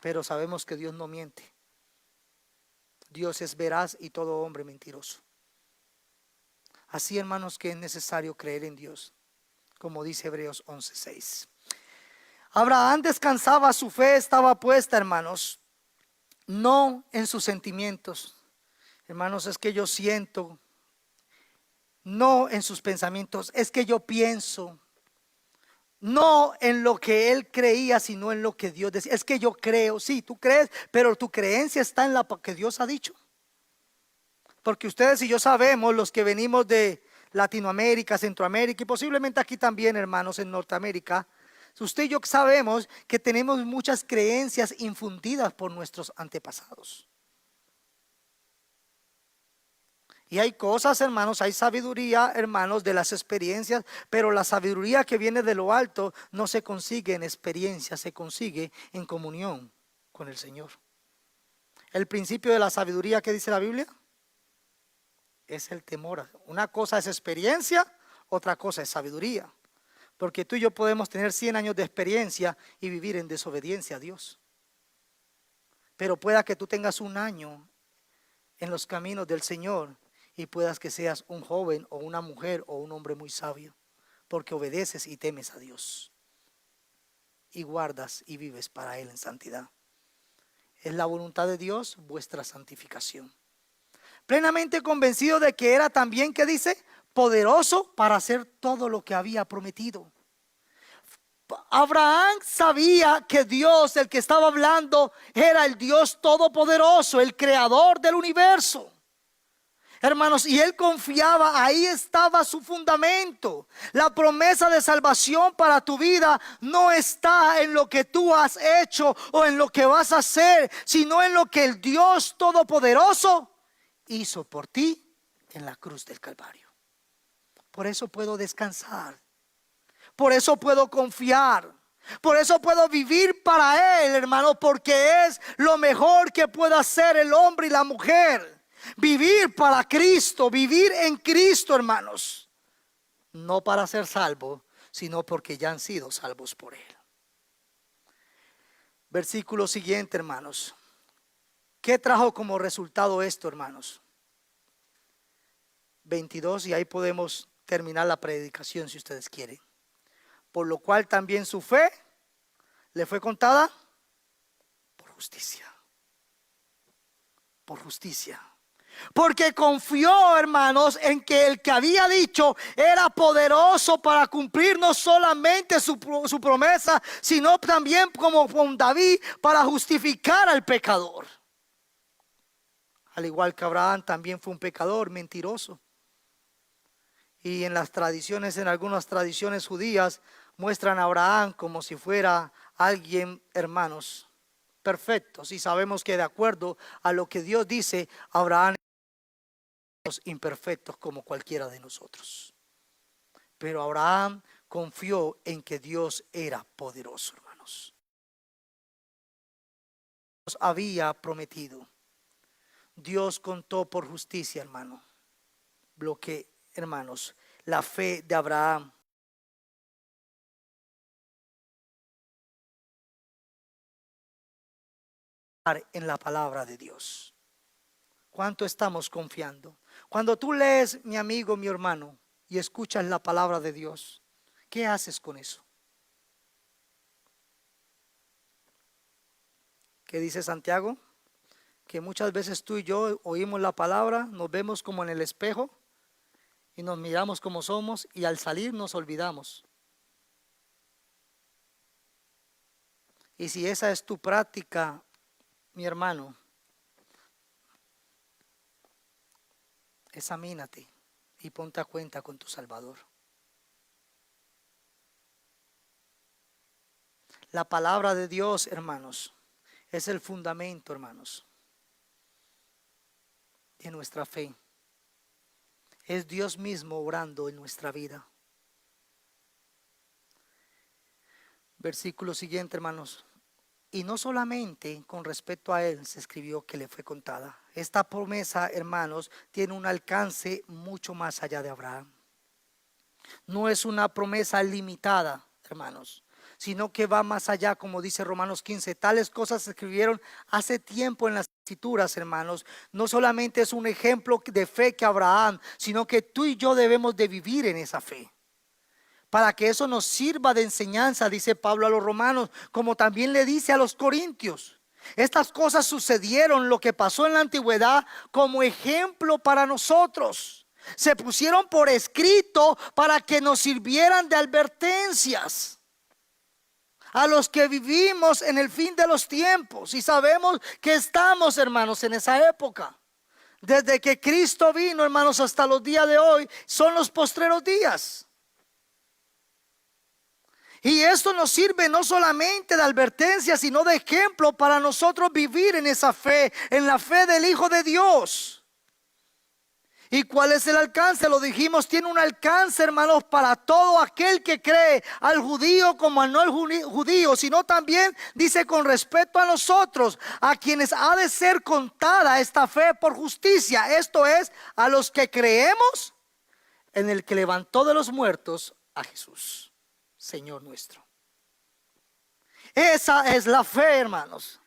Pero sabemos que Dios no miente. Dios es veraz y todo hombre mentiroso. Así, hermanos, que es necesario creer en Dios, como dice Hebreos 11:6. Abraham descansaba, su fe estaba puesta, hermanos, no en sus sentimientos. Hermanos, es que yo siento, no en sus pensamientos, es que yo pienso. No en lo que él creía, sino en lo que Dios decía. Es que yo creo, sí, tú crees, pero tu creencia está en lo que Dios ha dicho. Porque ustedes y yo sabemos, los que venimos de Latinoamérica, Centroamérica y posiblemente aquí también, hermanos, en Norteamérica, usted y yo sabemos que tenemos muchas creencias infundidas por nuestros antepasados. Y hay cosas, hermanos, hay sabiduría, hermanos, de las experiencias, pero la sabiduría que viene de lo alto no se consigue en experiencia, se consigue en comunión con el Señor. El principio de la sabiduría, ¿qué dice la Biblia? Es el temor. Una cosa es experiencia, otra cosa es sabiduría. Porque tú y yo podemos tener 100 años de experiencia y vivir en desobediencia a Dios. Pero pueda que tú tengas un año en los caminos del Señor y puedas que seas un joven o una mujer o un hombre muy sabio. Porque obedeces y temes a Dios. Y guardas y vives para Él en santidad. Es la voluntad de Dios vuestra santificación. Plenamente convencido de que era también, ¿qué dice? Poderoso para hacer todo lo que había prometido. Abraham sabía que Dios, el que estaba hablando, era el Dios todopoderoso, el creador del universo. Hermanos, y él confiaba, ahí estaba su fundamento. La promesa de salvación para tu vida no está en lo que tú has hecho o en lo que vas a hacer, sino en lo que el Dios todopoderoso hizo por ti en la cruz del Calvario. Por eso puedo descansar. Por eso puedo confiar. Por eso puedo vivir para Él, hermano, porque es lo mejor que puede hacer el hombre y la mujer. Vivir para Cristo, vivir en Cristo, hermanos. No para ser salvo, sino porque ya han sido salvos por Él. Versículo siguiente, hermanos. ¿Qué trajo como resultado esto, hermanos? 22, y ahí podemos terminar la predicación si ustedes quieren. Por lo cual también su fe le fue contada por justicia. por justicia. Porque confió, hermanos, en que el que había dicho era poderoso para cumplir no solamente su promesa, sino también como con David para justificar al pecador. Al igual que Abraham también fue un pecador mentiroso. Y en las tradiciones, en algunas tradiciones judías, muestran a Abraham como si fuera alguien, hermanos, perfectos. Y sabemos que de acuerdo a lo que Dios dice, Abraham es imperfectos como cualquiera de nosotros. Pero Abraham confió en que Dios era poderoso, hermanos. Dios había prometido. Dios contó por justicia, hermano, lo que, hermanos, la fe de Abraham en la palabra de Dios. ¿Cuánto estamos confiando? Cuando tú lees, mi amigo, mi hermano, y escuchas la palabra de Dios, ¿qué haces con eso? ¿Qué dice Santiago? Que muchas veces tú y yo oímos la palabra, nos vemos como en el espejo y nos miramos como somos y al salir nos olvidamos. Y si esa es tu práctica, mi hermano, examínate y ponte a cuenta con tu Salvador. La palabra de Dios, hermanos, es el fundamento, hermanos, de nuestra fe. Es Dios mismo obrando en nuestra vida. Versículo siguiente, hermanos. Y no solamente con respecto a él se escribió que le fue contada. Esta promesa, hermanos, tiene un alcance mucho más allá de Abraham. No es una promesa limitada, hermanos, sino que va más allá, como dice Romanos 15. Tales cosas se escribieron hace tiempo en las escrituras, hermanos. No solamente es un ejemplo de fe que Abraham, sino que tú y yo debemos de vivir en esa fe. Para que eso nos sirva de enseñanza, dice Pablo a los romanos, como también le dice a los corintios. Estas cosas sucedieron, lo que pasó en la antigüedad, como ejemplo para nosotros. Se pusieron por escrito para que nos sirvieran de advertencias a los que vivimos en el fin de los tiempos. Y sabemos que estamos, hermanos, en esa época. Desde que Cristo vino, hermanos, hasta los días de hoy, son los postreros días. Y esto nos sirve no solamente de advertencia, sino de ejemplo para nosotros vivir en esa fe, en la fe del Hijo de Dios. ¿Y cuál es el alcance? Lo dijimos, tiene un alcance, hermanos, para todo aquel que cree, al judío como al no judío, sino también dice con respecto a nosotros, a quienes ha de ser contada esta fe por justicia. Esto es, a los que creemos en el que levantó de los muertos a Jesús, Señor nuestro. Esa es la fe, hermanos.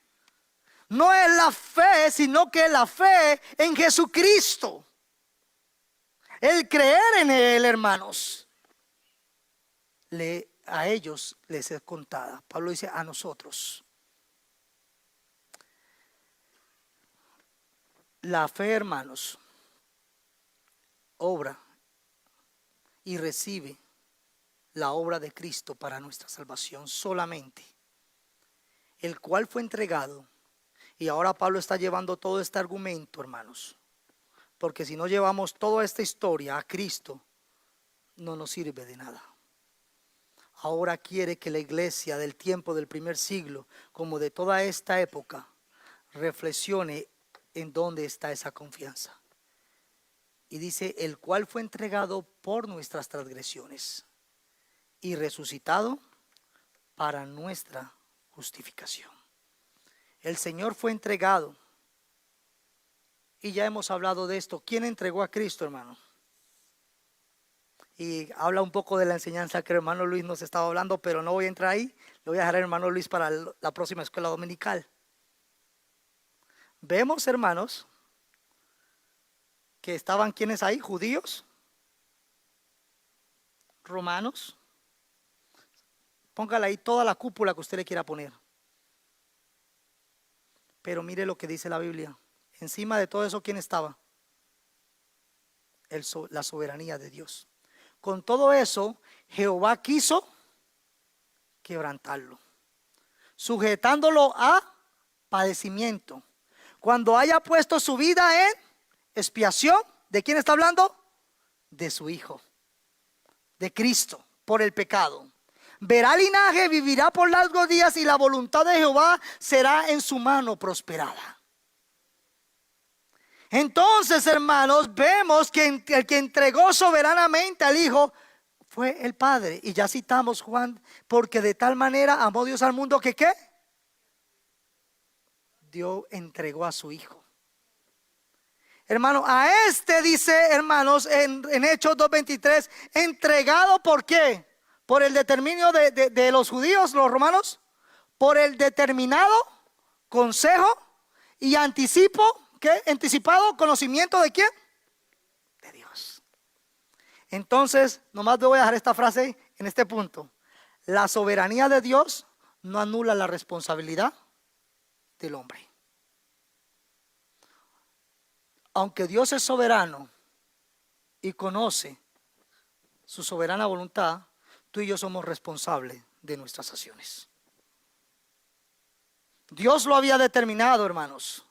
No es la fe, sino que la fe en Jesucristo. El creer en Él, hermanos, a ellos les es contada. Pablo dice a nosotros. La fe, hermanos, obra y recibe la obra de Cristo para nuestra salvación solamente, el cual fue entregado. Y ahora Pablo está llevando todo este argumento, hermanos, porque si no llevamos toda esta historia a Cristo, no nos sirve de nada. Ahora quiere que la iglesia del tiempo del primer siglo, como de toda esta época, reflexione en dónde está esa confianza. Y dice, el cual fue entregado por nuestras transgresiones y resucitado para nuestra justificación. El Señor fue entregado. Y ya hemos hablado de esto. ¿Quién entregó a Cristo, hermano? Y habla un poco de la enseñanza que el hermano Luis nos estaba hablando, pero no voy a entrar ahí. Lo voy a dejar al hermano Luis para la próxima escuela dominical. Vemos, hermanos, que estaban quienes ahí, judíos, romanos. Póngale ahí toda la cúpula que usted le quiera poner. Pero mire lo que dice la Biblia Encima de todo eso, ¿quién estaba? La soberanía de Dios. Con todo eso, Jehová quiso quebrantarlo, sujetándolo a padecimiento. Cuando haya puesto su vida en expiación, ¿de quién está hablando? De su Hijo, de Cristo, por el pecado. Verá linaje, vivirá por largos días y la voluntad de Jehová será en su mano prosperada. Entonces, hermanos, vemos que el que entregó soberanamente al Hijo fue el Padre. Y ya citamos Juan, porque de tal manera amó Dios al mundo que ¿qué? Dios entregó a su Hijo. Hermano, a este dice, hermanos, en Hechos 2:23, entregado ¿por qué? Por el determinio de los judíos, los romanos, por el determinado consejo y anticipo, ¿qué? Anticipado conocimiento de quién? De Dios. Entonces, nomás te voy a dejar esta frase en este punto. La soberanía de Dios no anula la responsabilidad del hombre. Aunque Dios es soberano y conoce su soberana voluntad, tú y yo somos responsables de nuestras acciones. Dios lo había determinado, hermanos,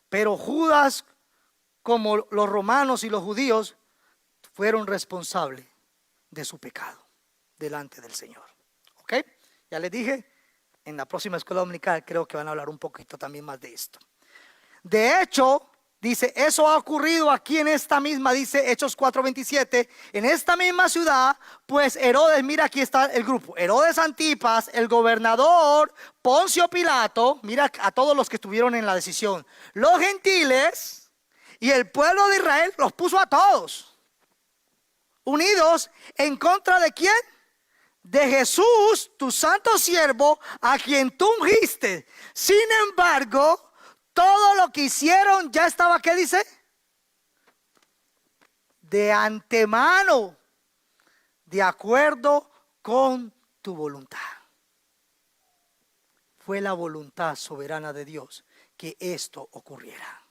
pero Judas, como los romanos y los judíos, fueron responsables de su pecado delante del Señor. ¿Ok? Ya les dije, en la próxima escuela dominical creo que van a hablar un poquito también más de esto. De hecho, dice, eso ha ocurrido aquí en esta misma, dice Hechos 4:27, en esta misma ciudad, pues Herodes, mira aquí está el grupo, Herodes Antipas, el gobernador, Poncio Pilato, mira a todos los que estuvieron en la decisión, los gentiles y el pueblo de Israel los puso a todos, unidos en contra de ¿quién? De Jesús, tu santo siervo, a quien tú ungiste. Sin embargo, todo lo que hicieron ya estaba, ¿qué dice? De antemano, de acuerdo con tu voluntad. Fue la voluntad soberana de Dios que esto ocurriera.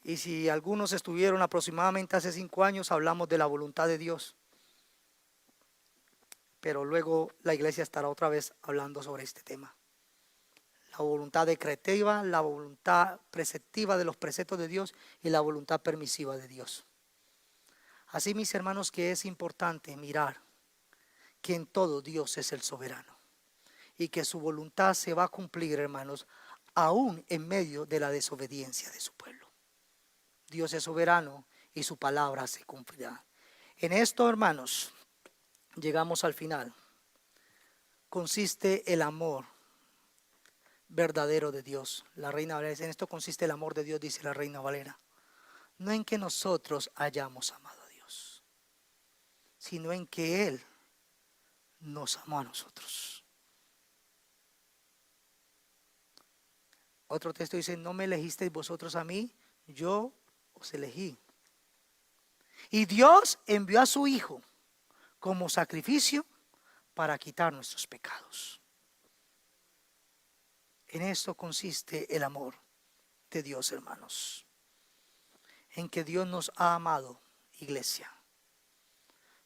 Y si algunos estuvieron aproximadamente hace 5 años, hablamos de la voluntad de Dios. Pero luego la iglesia estará otra vez hablando sobre este tema. La voluntad decretiva, la voluntad preceptiva de los preceptos de Dios y la voluntad permisiva de Dios. Así, mis hermanos, que es importante mirar que en todo Dios es el soberano y que su voluntad se va a cumplir, hermanos, aún en medio de la desobediencia de su pueblo. Dios es soberano y su palabra se cumplirá. En esto, hermanos, llegamos al final. Consiste el amor verdadero de Dios. La Reina Valera, en esto consiste el amor de Dios, dice la Reina Valera. No en que nosotros hayamos amado a Dios, sino en que Él nos amó a nosotros. Otro texto dice, no me elegisteis vosotros a mí, yo os elegí. Y Dios envió a su Hijo como sacrificio para quitar nuestros pecados. En esto consiste el amor de Dios, hermanos. En que Dios nos ha amado, iglesia.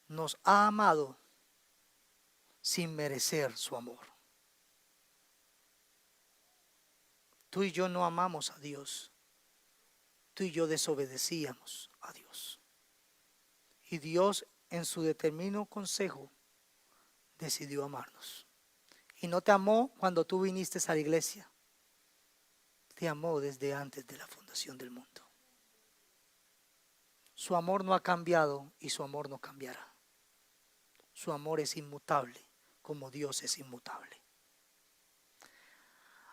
Nos ha amado sin merecer su amor. Tú y yo no amamos a Dios. Tú y yo desobedecíamos a Dios. Y Dios, en su determinado consejo, decidió amarnos. Y no te amó cuando tú viniste a la iglesia. Te amó desde antes de la fundación del mundo. Su amor no ha cambiado y su amor no cambiará. Su amor es inmutable, como Dios es inmutable.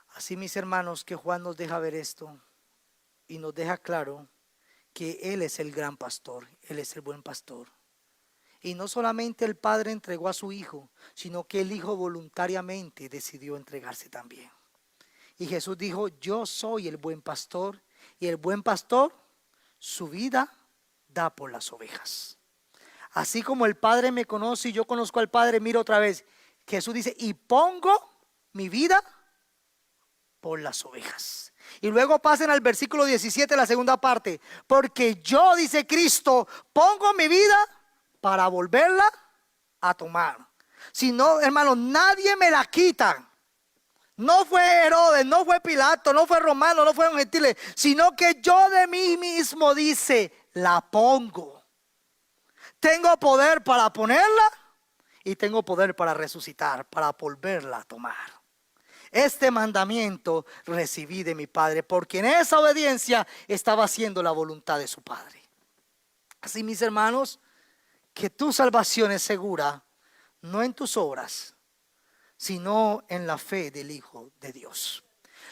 Así, mis hermanos, que Juan nos deja ver esto y nos deja claro que Él es el gran pastor, Él es el buen pastor. Y no solamente el Padre entregó a su Hijo, sino que el Hijo voluntariamente decidió entregarse también. Y Jesús dijo, yo soy el buen pastor, y el buen pastor su vida da por las ovejas. Así como el Padre me conoce y yo conozco al Padre, mira otra vez, Jesús dice, y pongo mi vida por las ovejas. Y luego pasen al versículo 17, la segunda parte. Porque yo, dice Cristo, pongo mi vida para volverla a tomar. Si no, hermano, nadie me la quita. No fue Herodes, no fue Pilato, no fue Romano, no fueron gentiles, sino que yo de mí mismo, dice, la pongo. Tengo poder para ponerla y tengo poder para resucitar, para volverla a tomar. Este mandamiento recibí de mi Padre, porque en esa obediencia estaba haciendo la voluntad de su Padre. Así, mis hermanos, que tu salvación es segura, no en tus obras, sino en la fe del Hijo de Dios.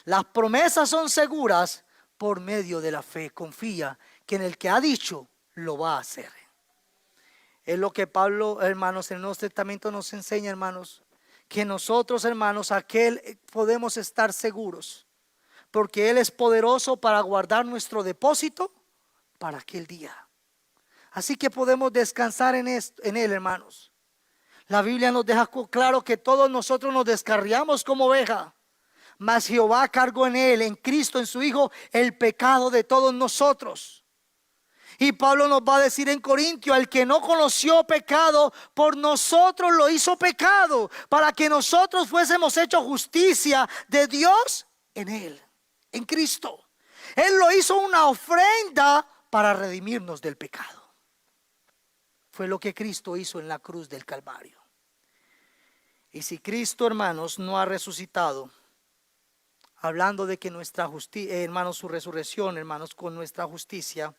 Las promesas son seguras por medio de la fe. Confía que en el que ha dicho lo va a hacer. Es lo que Pablo, hermanos, en el Nuevo Testamento nos enseña, hermanos, que nosotros, hermanos, aquel podemos estar seguros, porque Él es poderoso para guardar nuestro depósito para aquel día. Así que podemos descansar en Él, hermanos. La Biblia nos deja claro que todos nosotros nos descarriamos como oveja, mas Jehová cargó en Él, en Cristo, en su Hijo, el pecado de todos nosotros. Y Pablo nos va a decir en Corintios: al que no conoció pecado, por nosotros lo hizo pecado, para que nosotros fuésemos hechos justicia de Dios en Él, en Cristo. Él lo hizo una ofrenda para redimirnos del pecado. Fue lo que Cristo hizo en la cruz del Calvario. Y si Cristo, hermanos, no ha resucitado, hablando de que nuestra justicia, hermanos, su resurrección, hermanos, con nuestra justicia,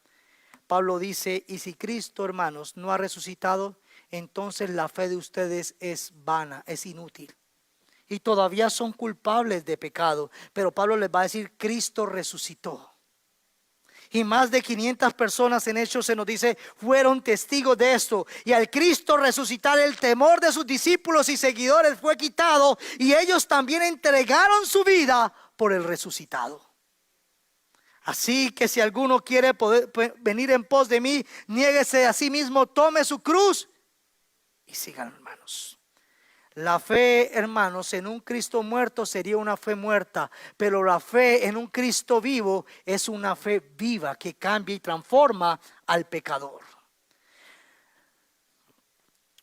Pablo dice: y si Cristo, hermanos, no ha resucitado, entonces la fe de ustedes es vana, es inútil. Y todavía son culpables de pecado. Pero Pablo les va a decir: Cristo resucitó. Y más de 500 personas en Hechos se nos dice fueron testigos de esto. Y al Cristo resucitar, el temor de sus discípulos y seguidores fue quitado, y ellos también entregaron su vida por el resucitado. Así que si alguno quiere venir en pos de mí, niéguese a sí mismo, tome su cruz y sigan, hermanos. La fe, hermanos, en un Cristo muerto sería una fe muerta, pero la fe en un Cristo vivo es una fe viva que cambia y transforma al pecador.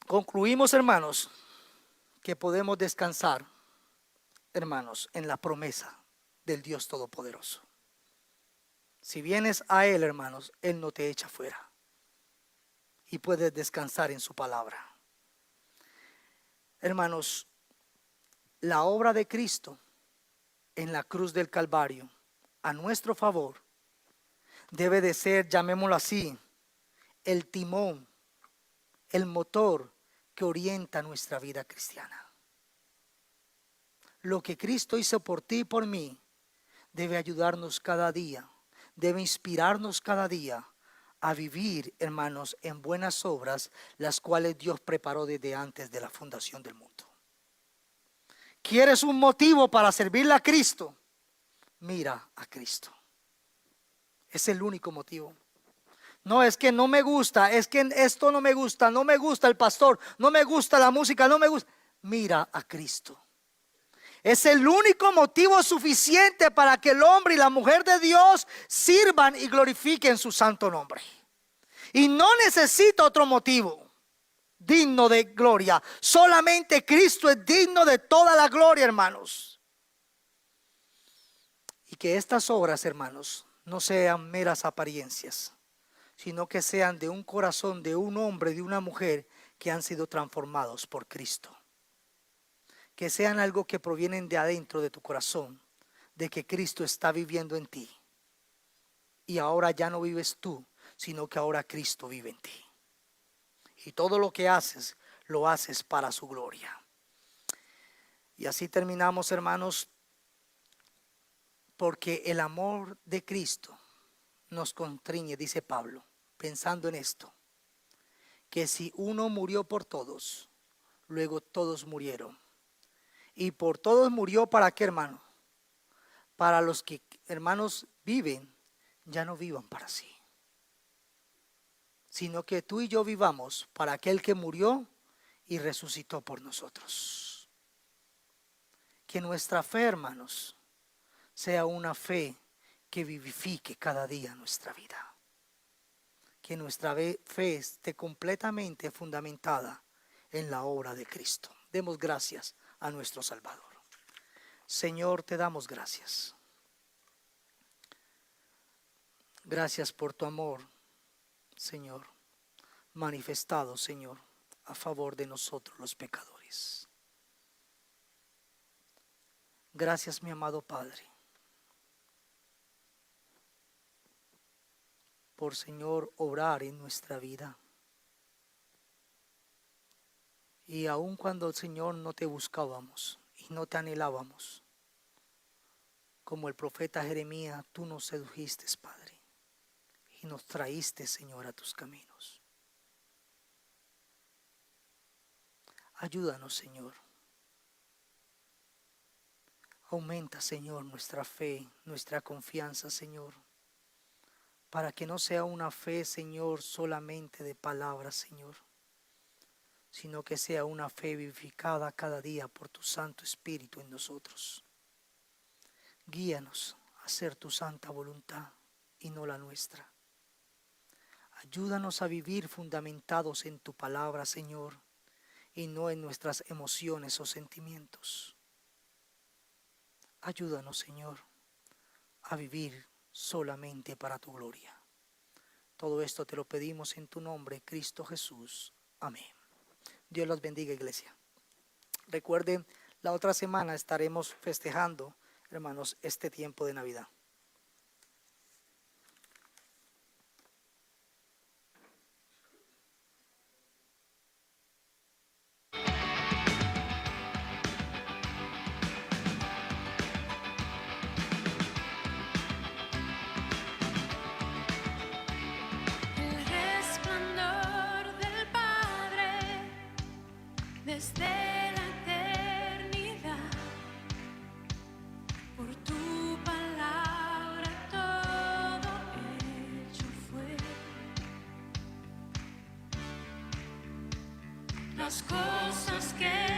Concluimos, hermanos, que podemos descansar, hermanos, en la promesa del Dios Todopoderoso. Si vienes a Él, hermanos, Él no te echa fuera, y puedes descansar en su palabra. Hermanos, la obra de Cristo en la cruz del Calvario a nuestro favor debe de ser, llamémoslo así, el timón, el motor que orienta nuestra vida cristiana. Lo que Cristo hizo por ti y por mí debe ayudarnos cada día, debe inspirarnos cada día a vivir, hermanos, en buenas obras, las cuales Dios preparó desde antes de la fundación del mundo. ¿Quieres un motivo para servirle a Cristo? Mira a Cristo. Es el único motivo. No es que no me gusta, es que esto no me gusta, no me gusta el pastor, no me gusta la música, no me gusta. Mira a Cristo. Es el único motivo suficiente para que el hombre y la mujer de Dios sirvan y glorifiquen su santo nombre. Y no necesita otro motivo digno de gloria. Solamente Cristo es digno de toda la gloria, hermanos. Y que estas obras, hermanos, no sean meras apariencias, sino que sean de un corazón de un hombre, de una mujer que han sido transformados por Cristo. Que sean algo que provienen de adentro de tu corazón, de que Cristo está viviendo en ti. Y ahora ya no vives tú, sino que ahora Cristo vive en ti. Y todo lo que haces, lo haces para su gloria. Y así terminamos, hermanos, porque el amor de Cristo nos constriñe, dice Pablo, pensando en esto, que si uno murió por todos, luego todos murieron. Y por todos murió, ¿para qué, hermano? Para los que, hermanos, viven, ya no vivan para sí, sino que tú y yo vivamos para aquel que murió y resucitó por nosotros. Que nuestra fe, hermanos, sea una fe que vivifique cada día nuestra vida. Que nuestra fe esté completamente fundamentada en la obra de Cristo. Demos gracias a nuestro Salvador. Señor, te damos gracias. Gracias por tu amor, Señor, manifestado, Señor, a favor de nosotros los pecadores. Gracias, mi amado Padre, por, Señor, obrar en nuestra vida. Y aun cuando, Señor, no te buscábamos y no te anhelábamos, como el profeta Jeremías, tú nos sedujiste, Padre, y nos traíste, Señor, a tus caminos. Ayúdanos, Señor. Aumenta, Señor, nuestra fe, nuestra confianza, Señor, para que no sea una fe, Señor, solamente de palabras, Señor, sino que sea una fe vivificada cada día por tu Santo Espíritu en nosotros. Guíanos a hacer tu santa voluntad y no la nuestra. Ayúdanos a vivir fundamentados en tu palabra, Señor, y no en nuestras emociones o sentimientos. Ayúdanos, Señor, a vivir solamente para tu gloria. Todo esto te lo pedimos en tu nombre, Cristo Jesús. Amén. Dios los bendiga, iglesia. Recuerden, la otra semana estaremos festejando, hermanos, este tiempo de Navidad. El resplandor del Padre desde la eternidad, por tu palabra todo hecho fue. Las cosas que